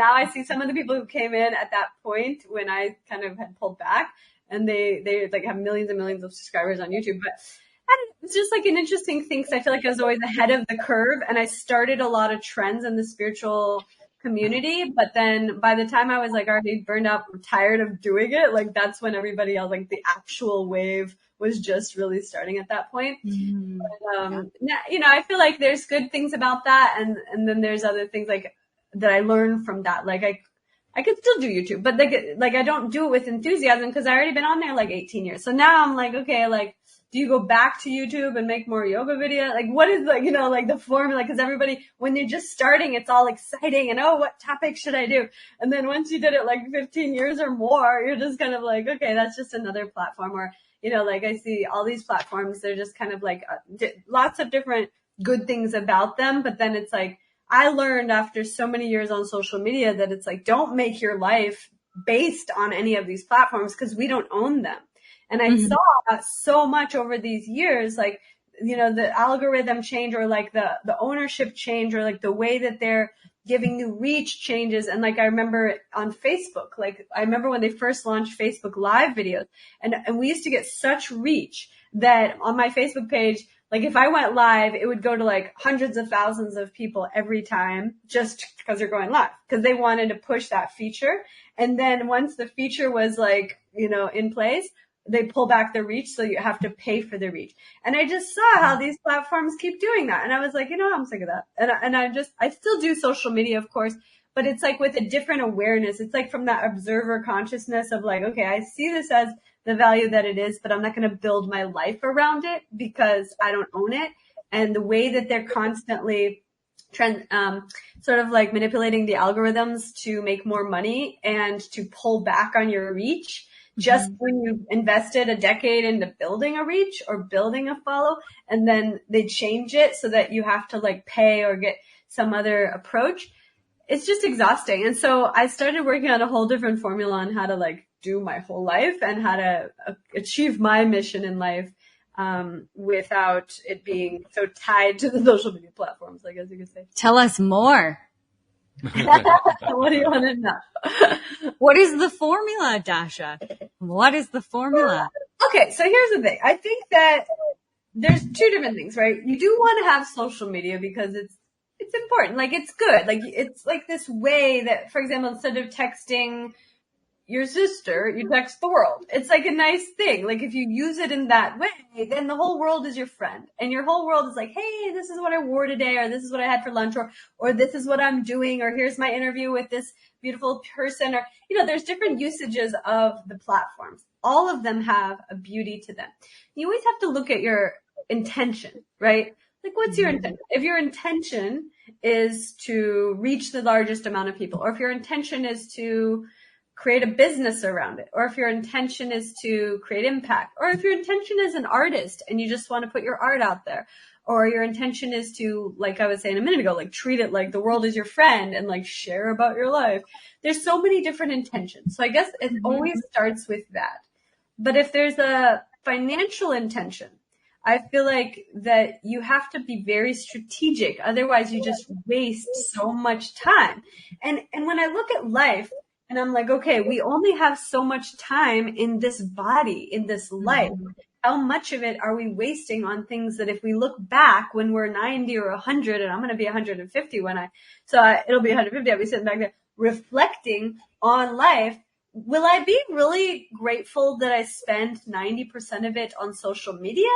I see some of the people who came in at that point when I kind of had pulled back, and they like have millions and millions of subscribers on YouTube. But it's just like an interesting thing because I feel like I was always ahead of the curve, and I started a lot of trends in the spiritual community. But then by the time I was like already burned out, tired of doing it, like that's when everybody else, like the actual wave was just really starting at that point. Mm-hmm. But, I feel like there's good things about that. And then there's other things like that I learned from that. Like I could still do YouTube, but like I don't do it with enthusiasm because I already been on there like 18 years. So now I'm like, okay, like, do you go back to YouTube and make more yoga videos? Like, what is like, like the formula? Because everybody, when you're just starting, it's all exciting and, oh, what topic should I do? And then once you did it like 15 years or more, you're just kind of like, okay, that's just another platform. Or, like I see all these platforms, they're just kind of like lots of different good things about them. But then it's like, I learned after so many years on social media that it's like, don't make your life based on any of these platforms because we don't own them. And I saw so much over these years, like, the algorithm change or like the ownership change or like the way that they're giving new reach changes. And like, I remember on Facebook, like I remember when they first launched Facebook Live videos and we used to get such reach that on my Facebook page, like if I went live, it would go to like hundreds of thousands of people every time just because they're going live because they wanted to push that feature. And then once the feature was like, in place, they pull back the reach. So you have to pay for the reach. And I just saw how these platforms keep doing that. And I was like, I'm sick of that. And I still do social media, of course, but it's like with a different awareness. It's like from that observer consciousness of like, okay, I see this as the value that it is, but I'm not going to build my life around it because I don't own it. And the way that they're constantly sort of like manipulating the algorithms to make more money and to pull back on your reach just when you invested a decade into building a reach or building a follow, and then they change it so that you have to like pay or get some other approach. It's just exhausting. And so I started working on a whole different formula on how to like do my whole life and how to achieve my mission in life without it being so tied to the social media platforms, I guess you could say. Tell us more. What do you want to know? What is the formula, Dasha? What is the formula? Okay, so here's the thing. I think that there's two different things, right? You do want to have social media because it's it's important. Like, it's good. Like, it's like this way that, for example, instead of texting your sister, you text the world. It's like a nice thing. Like, if you use it in that way, then the whole world is your friend. And your whole world is like, hey, this is what I wore today, or this is what I had for lunch, or this is what I'm doing, or here's my interview with this beautiful person, or, there's different usages of the platforms. All of them have a beauty to them. You always have to look at your intention, right? Like, what's your intention? If your intention is to reach the largest amount of people, or if your intention is to create a business around it, or if your intention is to create impact, or if your intention is an artist and you just want to put your art out there, or your intention is to, like I was saying a minute ago, like treat it like the world is your friend and like share about your life. There's so many different intentions. So I guess it always starts with that. But if there's a financial intention, I feel like that you have to be very strategic. Otherwise you just waste so much time. And when I look at life, and I'm like, okay, we only have so much time in this body, in this life. How much of it are we wasting on things that if we look back when we're 90 or 100, and I'm going to be 150 it'll be 150, I'll be sitting back there reflecting on life. Will I be really grateful that I spend 90% of it on social media?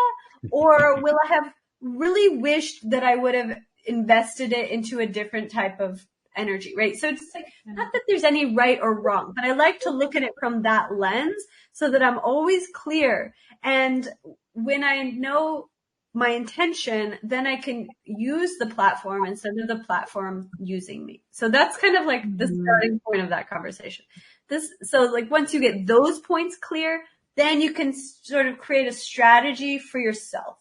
Or will I have really wished that I would have invested it into a different type of energy, right? So it's like, not that there's any right or wrong, but I like to look at it from that lens so that I'm always clear. And when I know my intention, then I can use the platform instead of the platform using me. So that's kind of like the starting point of that conversation. So like once you get those points clear, then you can sort of create a strategy for yourself,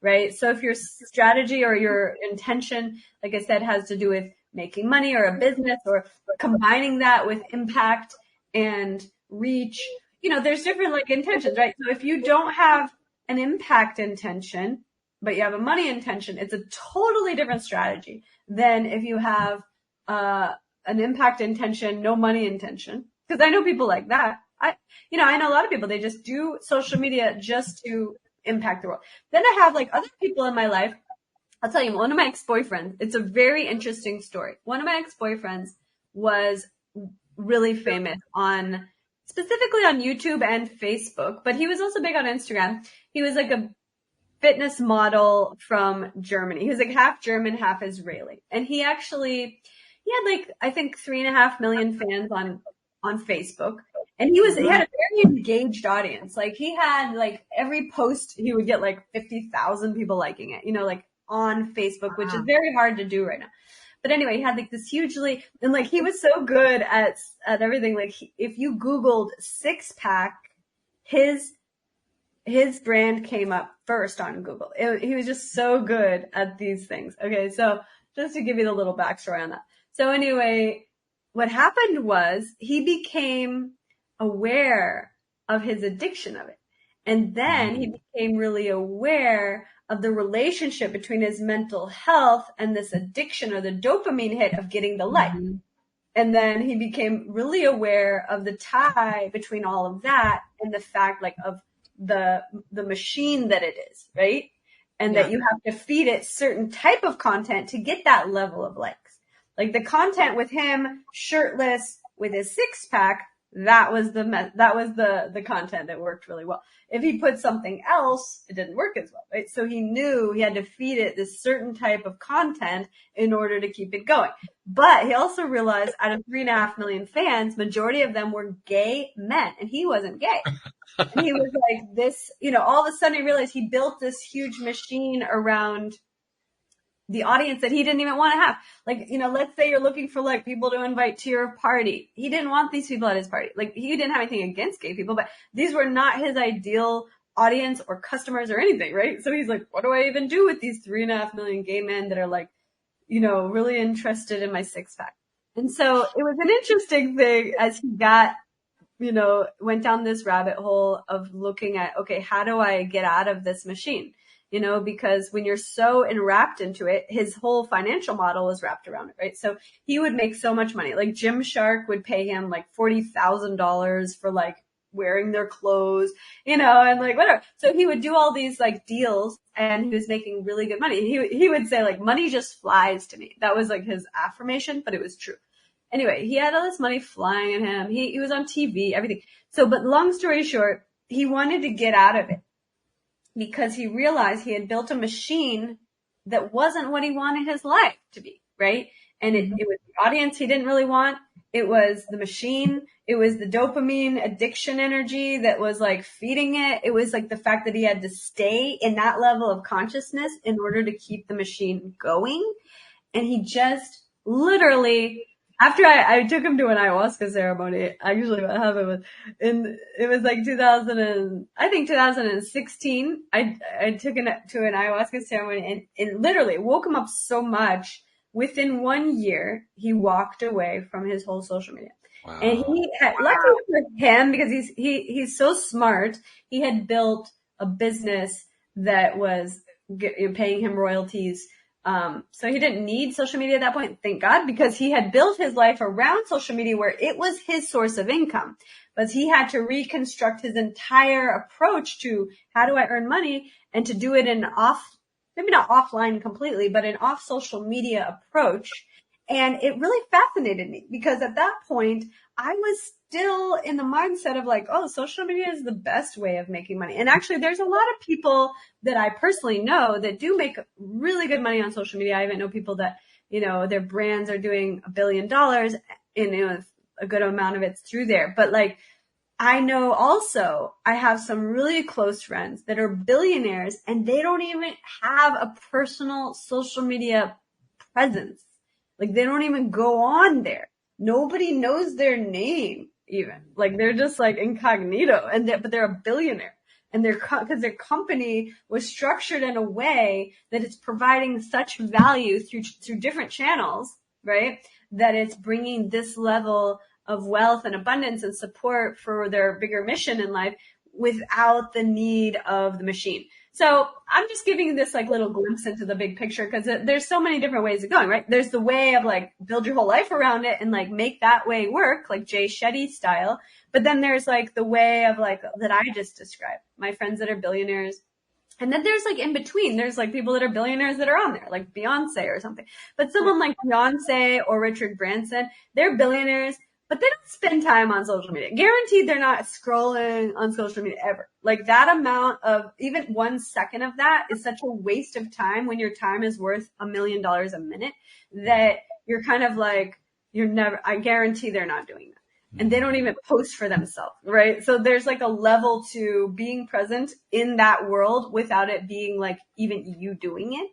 right? So if your strategy or your intention, like I said, has to do with making money or a business, or combining that with impact and reach, there's different like intentions, right? So if you don't have an impact intention, but you have a money intention, it's a totally different strategy than if you have an impact intention, no money intention. Because I know people like that. I know a lot of people, they just do social media just to impact the world. Then I have like other people in my life. I'll tell you, one of my ex-boyfriends, it's a very interesting story. One of my ex-boyfriends was really famous specifically on YouTube and Facebook, but he was also big on Instagram. He was like a fitness model from Germany. He was like half German, half Israeli. And he had like, I think 3.5 million fans on Facebook. And he had a very engaged audience. Like he had like every post, he would get like 50,000 people liking it, like on Facebook, which is very hard to do right now. But anyway, he had like this and like he was so good at everything. Like if you Googled six pack, his brand came up first on Google. He was just so good at these things. Okay. So just to give you the little backstory on that. So anyway, what happened was he became aware of his addiction of it. And then he became really aware of the relationship between his mental health and this addiction or the dopamine hit of getting the like. And then he became really aware of the tie between all of that and the fact like of the machine that it is, right? And that you have to feed it certain type of content to get that level of likes. Like the content with him shirtless with his six pack, that was the content that worked really well. If he put something else, it didn't work as well, right? So he knew he had to feed it this certain type of content in order to keep it going. But he also realized out of 3.5 million fans, majority of them were gay men, and he wasn't gay. And he was like this, all of a sudden he realized he built this huge machine around the audience that he didn't even want to have. Like, let's say you're looking for like people to invite to your party. He didn't want these people at his party. Like he didn't have anything against gay people, but these were not his ideal audience or customers or anything, right? So he's like, what do I even do with these 3.5 million gay men that are like, really interested in my six pack? And so it was an interesting thing as he got, went down this rabbit hole of looking at, okay, how do I get out of this machine? Because when you're so enwrapped into it, his whole financial model is wrapped around it, right? So he would make so much money. Like Gymshark would pay him like $40,000 for like, wearing their clothes, you know, and like whatever. So he would do all these like deals and he was making really good money. He would say like, money just flies to me. That was like his affirmation, but it was true. Anyway, he had all this money flying at him. He was on TV, everything. So, but long story short, he wanted to get out of it because he realized he had built a machine that wasn't what he wanted his life to be, right? And it was the audience he didn't really want. It was the machine. It was the dopamine addiction energy that was like feeding it. It was like the fact that he had to stay in that level of consciousness in order to keep the machine going. And he just literally, after I took him to an ayahuasca ceremony, actually what happened was, it was like 2016, I took him to an ayahuasca ceremony and literally woke him up so much. Within 1 year, he walked away from his whole social media. Wow. And he had, luckily for him, because he's so smart, he had built a business that was paying him royalties. So he didn't need social media at that point, thank God, because he had built his life around social media where it was his source of income. But he had to reconstruct his entire approach to how do I earn money and to do it in maybe not offline completely, but an off social media approach. And it really fascinated me because at that point I was still in the mindset of like, oh, social media is the best way of making money. And actually there's a lot of people that I personally know that do make really good money on social media. I even know people that, you know, their brands are doing $1 billion and, you know, a good amount of it's through there. But like, I know also I have some really close friends that are billionaires and they don't even have a personal social media presence. Like they don't even go on there. Nobody knows their name even. Like they're just like incognito but they're a billionaire and because their company was structured in a way that it's providing such value through different channels, right? That it's bringing this level of wealth and abundance and support for their bigger mission in life without the need of the machine. So I'm just giving you this like little glimpse into the big picture because there's so many different ways of going, right? There's the way of like build your whole life around it and like make that way work, like Jay Shetty style. But then there's like the way of like that I just described, my friends that are billionaires. And then there's like in between, there's like people that are billionaires that are on there, like Beyonce or something. But someone like Beyonce or Richard Branson, they're billionaires, but they don't spend time on social media. Guaranteed they're not scrolling on social media ever. Like that amount of even 1 second of that is such a waste of time when your time is worth $1 million a minute that you're kind of like, I guarantee they're not doing that. And they don't even post for themselves, right? So there's like a level to being present in that world without it being like even you doing it.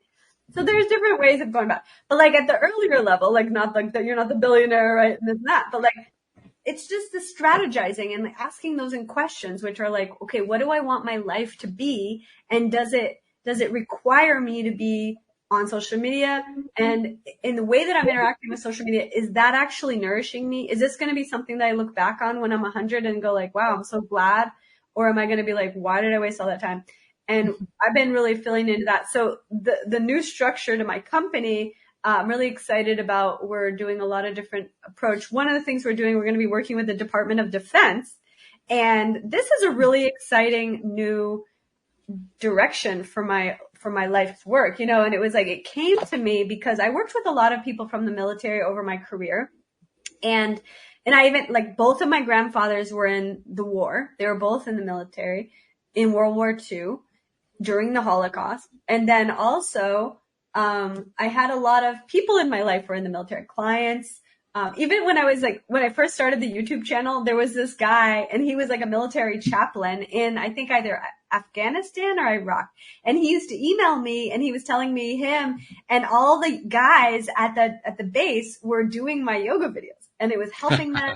So there's different ways of going about it. But like at the earlier level, like not like that you're not the billionaire, right? And this and that, but like it's just the strategizing and asking those in questions, which are like, okay, what do I want my life to be? And does it require me to be on social media? And in the way that I'm interacting with social media, is that actually nourishing me? Is this going to be something that I look back on when I'm 100 and go like, wow, I'm so glad? Or am I going to be like, why did I waste all that time? And I've been really filling into that. So the new structure to my company, I'm really excited about. We're doing a lot of different approach. One of the things we're going to be working with the Department of Defense. And this is a really exciting new direction for my life's work, you know, and it was like, it came to me because I worked with a lot of people from the military over my career. And I even like both of my grandfathers were in the war. They were both in the military in World War II during the Holocaust. And then also, I had a lot of people in my life who were in the military, clients. Even when I first started the YouTube channel, there was this guy and he was like a military chaplain in, I think either Afghanistan or Iraq. And he used to email me and he was telling me him and all the guys at the base were doing my yoga videos and it was helping them.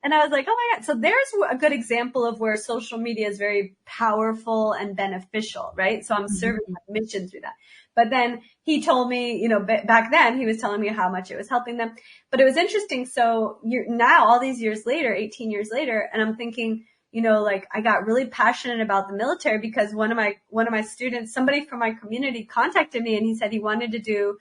And I was like, oh my God. So there's a good example of where social media is very powerful and beneficial, right? So I'm serving my mission through that. But then he told me, you know, back then he was telling me how much it was helping them. But it was interesting. So now all these years later, 18 years later, and I'm thinking, you know, like I got really passionate about the military because one of my students, somebody from my community contacted me and he said he wanted to do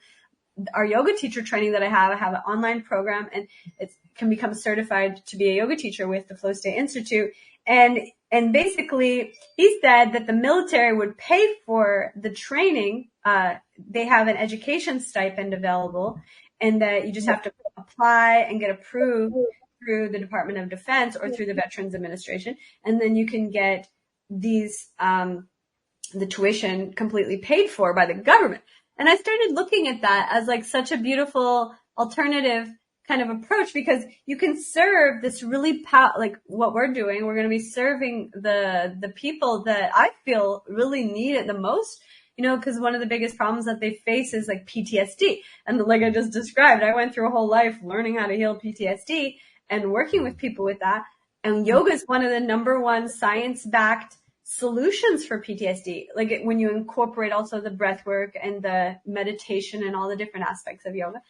our yoga teacher training that I have an online program, and it can become certified to be a yoga teacher with the Flow State Institute. And basically he said that the military would pay for the training. They have an education stipend available, and that you just have to apply and get approved through the Department of Defense or through the Veterans Administration. And then you can get these, the tuition completely paid for by the government. And I started looking at that as like such a beautiful alternative kind of approach, because you can serve this really like what we're doing. We're going to be serving the people that I feel really need it the most, you know, because one of the biggest problems that they face is like PTSD. And like I just described, I went through a whole life learning how to heal PTSD and working with people with that. And yoga is one of the number one science-backed solutions for PTSD. Like when you incorporate also the breath work and the meditation and all the different aspects of yoga.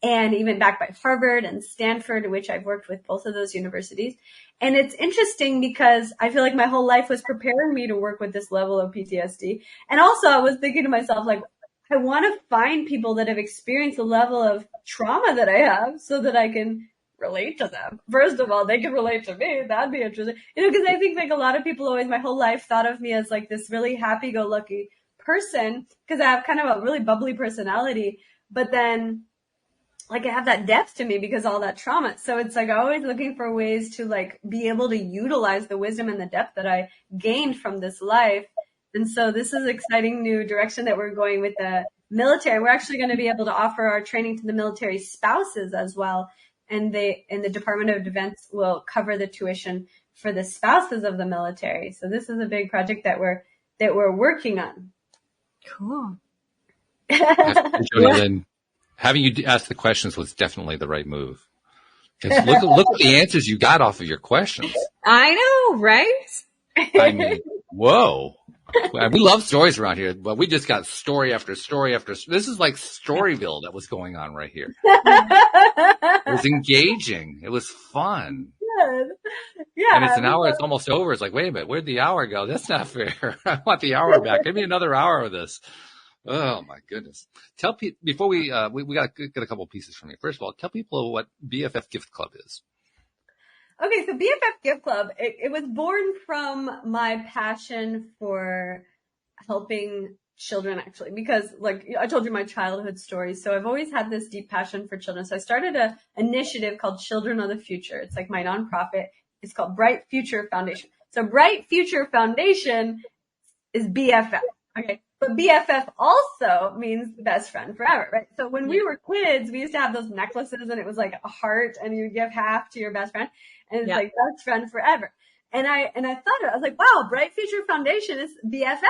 And even backed by Harvard and Stanford, which I've worked with both of those universities. And it's interesting because I feel like my whole life was preparing me to work with this level of PTSD. And also I was thinking to myself, like, I want to find people that have experienced the level of trauma that I have so that I can relate to them. First of all, they can relate to me. That'd be interesting. You know, because I think like a lot of people always my whole life thought of me as like this really happy-go-lucky person because I have kind of a really bubbly personality. But then like I have that depth to me because all that trauma. So it's like always looking for ways to like be able to utilize the wisdom and the depth that I gained from this life. And so this is an exciting new direction that we're going with the military. We're actually going to be able to offer our training to the military spouses as well. And the Department of Defense will cover the tuition for the spouses of the military. So this is a big project that we're working on. Cool. Lynn, having you ask the questions was definitely the right move. Because look at the answers you got off of your questions. I know, right? I mean, whoa. We love stories around here, but we just got story after story after. This is like Storyville that was going on right here. It was engaging. It was fun. Good. Yeah. And it's an hour. It's almost over. It's like, wait a minute, where'd the hour go? That's not fair. I want the hour back. Give me another hour of this. Oh my goodness. Tell people before we got to get a couple pieces from you. First of all, tell people what BFF Gift Club is. Okay, so BFF Gift Club, it was born from my passion for helping children, actually, because like I told you my childhood story. So I've always had this deep passion for children. So I started an initiative called Children of the Future. It's like my nonprofit. It's called Bright Future Foundation. So Bright Future Foundation is BFF. Okay. But BFF also means best friend forever, right? So when we were kids, we used to have those necklaces and it was like a heart and you give half to your best friend and it's like best friend forever. And I thought I was like, wow, Bright Future Foundation is BFF.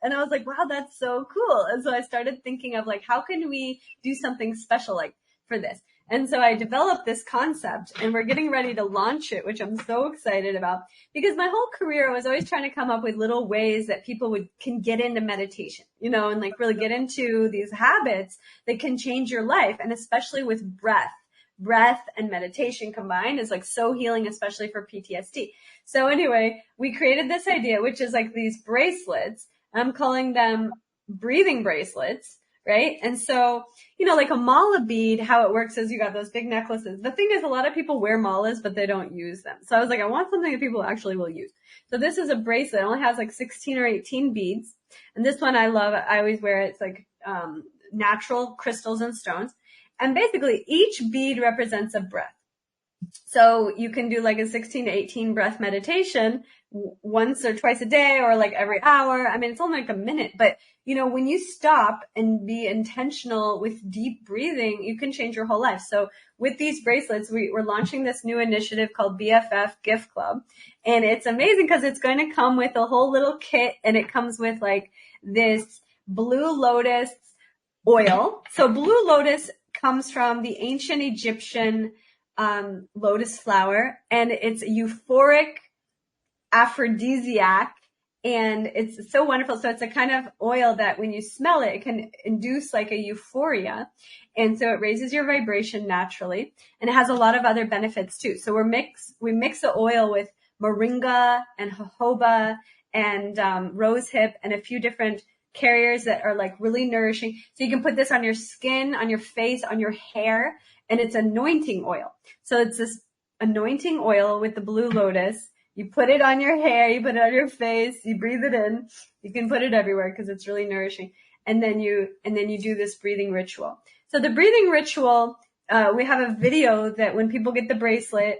And I was like, wow, that's so cool. And so I started thinking of like, how can we do something special like for this? And so I developed this concept and we're getting ready to launch it, which I'm so excited about because my whole career I was always trying to come up with little ways that people can get into meditation, you know, and like really get into these habits that can change your life. And especially with breath and meditation combined is like so healing, especially for PTSD. So anyway, we created this idea, which is like these bracelets. I'm calling them breathing bracelets. Right. And so, you know, like a mala bead, how it works is you got those big necklaces. The thing is a lot of people wear malas, but they don't use them. So I was like, I want something that people actually will use. So this is a bracelet. It only has like 16 or 18 beads. And this one I love. I always wear it. It's like, natural crystals and stones. And basically each bead represents a breath. So you can do like a 16 to 18 breath meditation once or twice a day or like every hour. I mean, it's only like a minute, but you know, when you stop and be intentional with deep breathing, you can change your whole life. So with these bracelets, we're launching this new initiative called BFF Gift Club. And it's amazing because it's going to come with a whole little kit and it comes with like this blue lotus oil. So blue lotus comes from the ancient Egyptian lotus flower, and it's a euphoric aphrodisiac, and it's so wonderful. So it's a kind of oil that when you smell it, it can induce like a euphoria, and so it raises your vibration naturally, and it has a lot of other benefits too. So we mix the oil with moringa and jojoba and rose hip and a few different carriers that are like really nourishing. So you can put this on your skin, on your face, on your hair, and it's anointing oil. So it's this anointing oil with the blue lotus. You put it on your hair, you put it on your face, you breathe it in. You can put it everywhere because it's really nourishing. And then you do this breathing ritual. So the breathing ritual, we have a video that when people get the bracelet,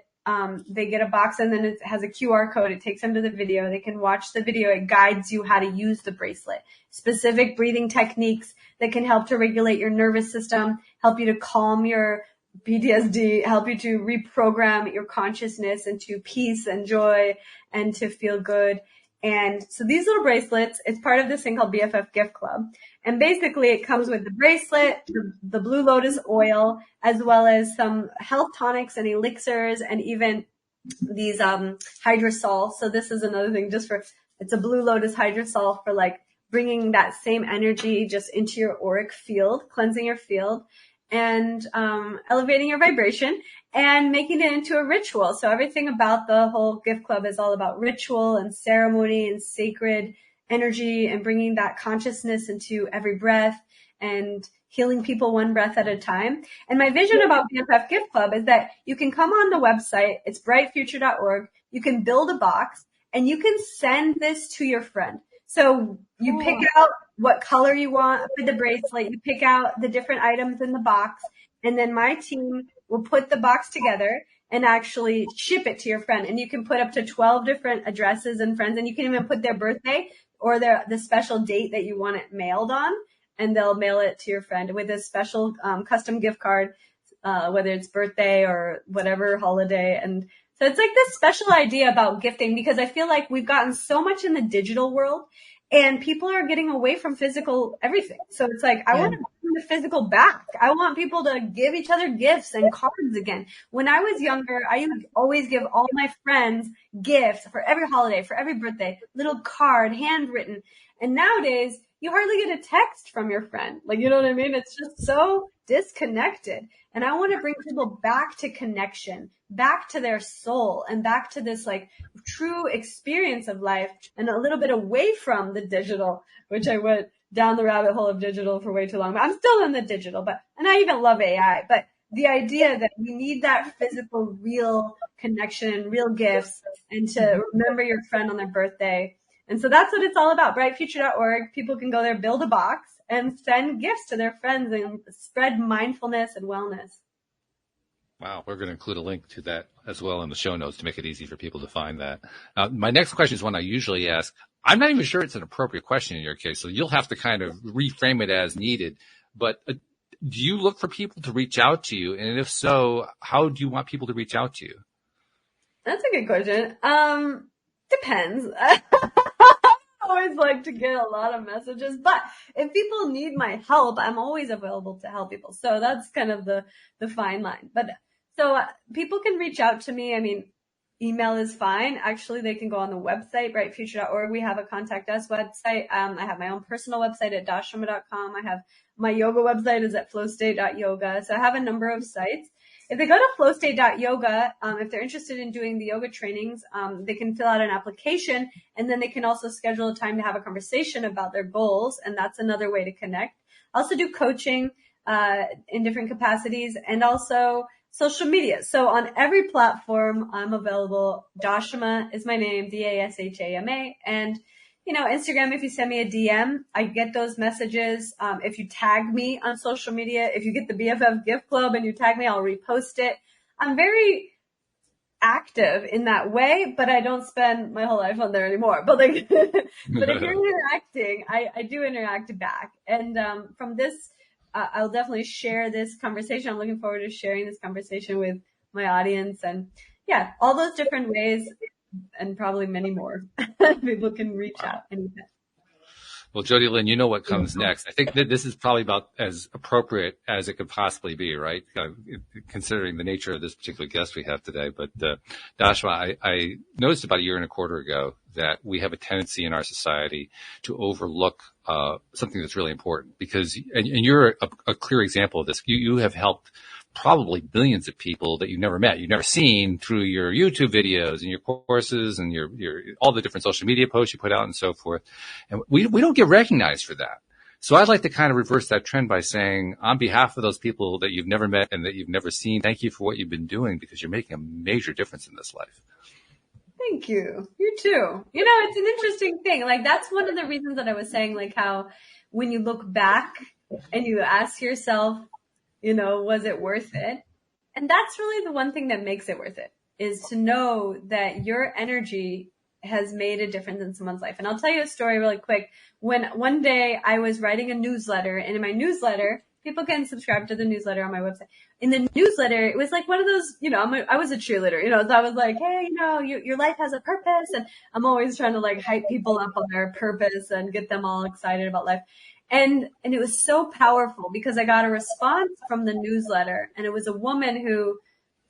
they get a box and then it has a QR code. It takes them to the video. They can watch the video. It guides you how to use the bracelet. Specific breathing techniques that can help to regulate your nervous system, help you to calm your PTSD, help you to reprogram your consciousness into peace and joy and to feel good. And so these little bracelets, it's part of this thing called BFF Gift Club. And basically it comes with the bracelet, the blue lotus oil, as well as some health tonics and elixirs and even these hydrosol. So this is another thing it's a blue lotus hydrosol for like bringing that same energy just into your auric field, cleansing your field and elevating your vibration and making it into a ritual. So everything about the whole gift club is all about ritual and ceremony and sacred energy and bringing that consciousness into every breath and healing people one breath at a time. And my vision about BFF Gift Club is that you can come on the website, it's brightfuture.org, you can build a box and you can send this to your friend. So you pick out what color you want with the bracelet, you pick out the different items in the box, and then my team will put the box together and actually ship it to your friend. And you can put up to 12 different addresses and friends, and you can even put their birthday or the special date that you want it mailed on, and they'll mail it to your friend with a special custom gift card, whether it's birthday or whatever holiday. And so it's like this special idea about gifting because I feel like we've gotten so much in the digital world and people are getting away from physical everything. So it's like, I want to bring the physical back. I want people to give each other gifts and cards again. When I was younger, I would always give all my friends gifts for every holiday, for every birthday, little card, handwritten. And nowadays, you hardly get a text from your friend. Like, you know what I mean? It's just so disconnected. And I want to bring people back to connection, back to their soul, and back to this like true experience of life and a little bit away from the digital, which I went down the rabbit hole of digital for way too long. But I'm still in the digital, and I even love AI. But the idea that we need that physical, real connection, real gifts, and to remember your friend on their birthday. And so that's what it's all about. Brightfuture.org. People can go there, build a box, and send gifts to their friends and spread mindfulness and wellness. Wow, we're going to include a link to that as well in the show notes to make it easy for people to find that. My next question is one I usually ask. I'm not even sure it's an appropriate question in your case, so you'll have to kind of reframe it as needed. But do you look for people to reach out to you? And if so, how do you want people to reach out to you? That's a good question. Depends. I always like to get a lot of messages, but if people need my help, I'm always available to help people. So that's kind of the fine line. But so people can reach out to me. I mean, email is fine. Actually, they can go on the website, brightfuture.org. We have a contact us website. I have my own personal website at Dashama.com. I have my yoga website is at flowstate.yoga. So I have a number of sites. If they go to flowstate.yoga, if they're interested in doing the yoga trainings, they can fill out an application and then they can also schedule a time to have a conversation about their goals. And that's another way to connect. I also do coaching, in different capacities and also social media. So on every platform, I'm available. Dashama is my name, Dashama. And Instagram, if you send me a DM, I get those messages. If you tag me on social media, if you get the BFF Gift Club and you tag me, I'll repost it. I'm very active in that way, but I don't spend my whole life on there anymore. But but if you're interacting, I do interact back. And from this, I'll definitely share this conversation. I'm looking forward to sharing this conversation with my audience. And yeah, all those different ways. And probably many more. People can reach out anytime. Well, Jody Lynn, you know what comes next. I think that this is probably about as appropriate as it could possibly be, right? Considering the nature of this particular guest we have today. But Dashama, I noticed about a year and a quarter ago that we have a tendency in our society to overlook something that's really important because, and you're a clear example of this. You have helped probably billions of people that you've never met, you've never seen through your YouTube videos and your courses and your all the different social media posts you put out and so forth. And we don't get recognized for that. So I'd like to kind of reverse that trend by saying, on behalf of those people that you've never met and that you've never seen, thank you for what you've been doing, because you're making a major difference in this life. Thank you. You too. You know, it's an interesting thing. Like, that's one of the reasons that I was saying, like, how when you look back and you ask yourself, you know, was it worth it? And that's really the one thing that makes it worth it, is to know that your energy has made a difference in someone's life. And I'll tell you a story really quick. When one day I was writing a newsletter, and in my newsletter, people can subscribe to the newsletter on my website. In the newsletter, it was like one of those, you know, I was a cheerleader, you know, so I was like, hey, you know, your life has a purpose. And I'm always trying to like hype people up on their purpose and get them all excited about life. And it was so powerful because I got a response from the newsletter, and it was a woman who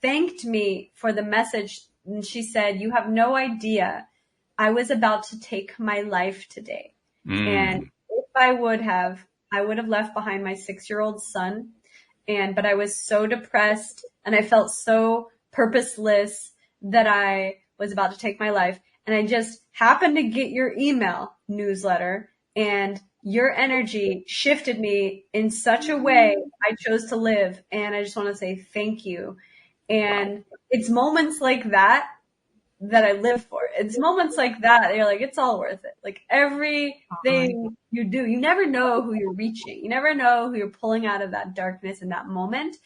thanked me for the message. And she said, you have no idea. I was about to take my life today. And if I would have left behind my 6-year-old son. But I was so depressed and I felt so purposeless that I was about to take my life. And I just happened to get your email newsletter, and your energy shifted me in such a way I chose to live. And I just want to say thank you. And it's moments like that I live for. It's moments like that you're like, it's all worth it. Like, everything you do, you never know who you're reaching. You never know who you're pulling out of that darkness in that moment,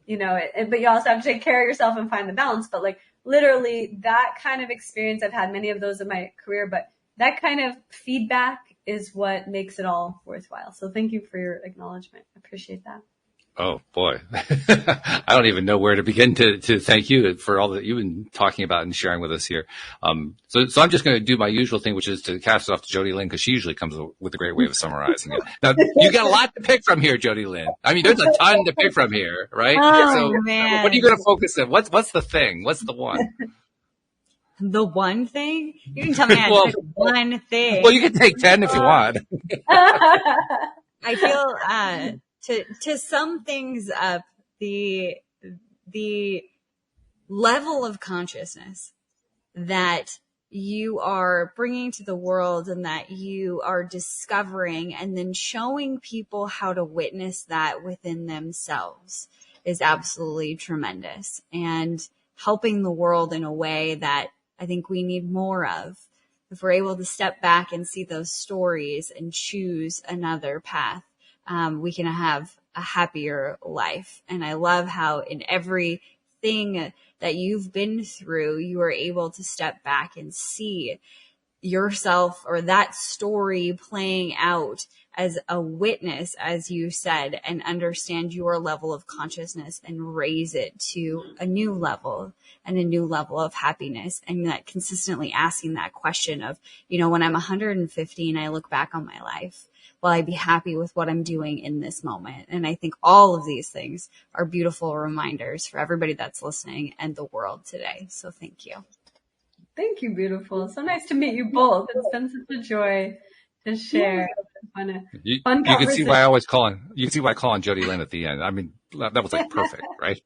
you know, but you also have to take care of yourself and find the balance. But like, literally that kind of experience, I've had many of those in my career, but that kind of feedback is what makes it all worthwhile. So thank you for your acknowledgement. I appreciate that. Oh boy. I don't even know where to begin to thank you for all that you've been talking about and sharing with us here. So I'm just going to do my usual thing, which is to cast it off to Jody Lynn, because she usually comes with a great way of summarizing it. Now, you got a lot to pick from here, Jody Lynn. I mean, there's a ton to pick from here, right? Oh, so man. What are you going to focus on? What's the thing? What's the one? The one thing? You can tell me I pick one thing. Well, you can take 10 if you want. I feel, to sum things up, the level of consciousness that you are bringing to the world and that you are discovering and then showing people how to witness that within themselves is absolutely tremendous, and helping the world in a way that I think we need more of. If we're able to step back and see those stories and choose another path, we can have a happier life. And I love how in everything that you've been through, you are able to step back and see yourself or that story playing out as a witness, as you said, and understand your level of consciousness and raise it to a new level and a new level of happiness. And that consistently asking that question of, you know, when I'm 150 and I look back on my life, will I be happy with what I'm doing in this moment? And I think all of these things are beautiful reminders for everybody that's listening and the world today. So thank you. Thank you, beautiful. So nice to meet you both. It's been such a joy to share. You can see why I call on Jody Lynn at the end. I mean, that was like perfect, right?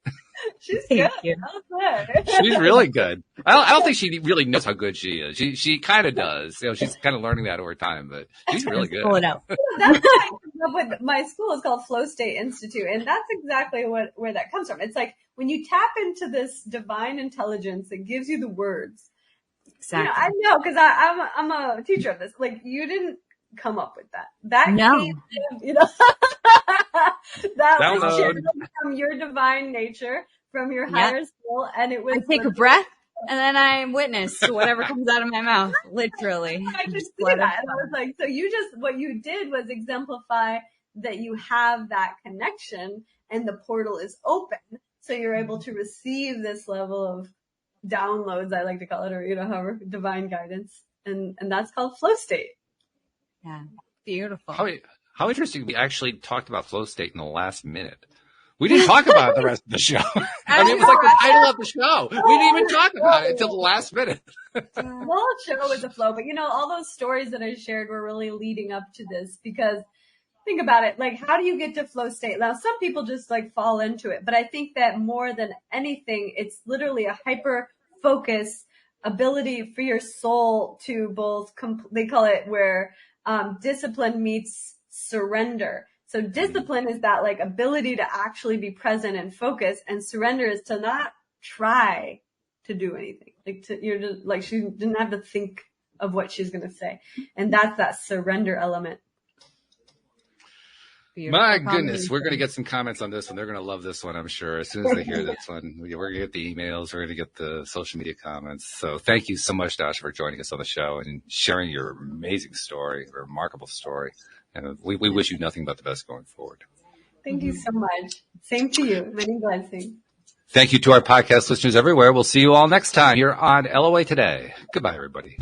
She's good. She's really good. I don't think she really knows how good she is. She kind of does. You know, she's kind of learning that over time, but she's really good. Pull it out. That's what I came up with. My school is called Flow State Institute, and that's exactly where that comes from. It's like when you tap into this divine intelligence that gives you the words. Exactly. You know, I know, because I'm a teacher of this. Like, you didn't come up with that. That came, you know, that was channeled from your divine nature, from your higher soul, and it was. I take a breath, and then I witness to whatever comes out of my mouth. Literally, I just see that, and I was like, so what you did was exemplify that you have that connection, and the portal is open, so you're able to receive this level of downloads, I like to call it, or, you know, however, divine guidance. And that's called flow state. Yeah. Beautiful. How interesting. We actually talked about flow state in the last minute. We didn't talk about the rest of the show. I mean, it was like the title of the show. We didn't even talk about it until the last minute. The whole show was a flow, but you know, all those stories that I shared were really leading up to this, because think about it. Like, how do you get to flow state? Now, some people just like fall into it, but I think that more than anything, it's literally a hyper focus ability for your soul to both, they call it where discipline meets surrender. So discipline is that like ability to actually be present and focus, and surrender is to not try to do anything. Like you're just like, she didn't have to think of what she's going to say. And that's that surrender element. Beautiful. My goodness, we're going to get some comments on this one. They're going to love this one, I'm sure. As soon as they hear this one, we're going to get the emails. We're going to get the social media comments. So thank you so much, Dasha, for joining us on the show and sharing your amazing story, remarkable story. And we wish you nothing but the best going forward. Thank you so much. Same to you. Many blessings. Thank you to our podcast listeners everywhere. We'll see you all next time here on LOA Today. Goodbye, everybody.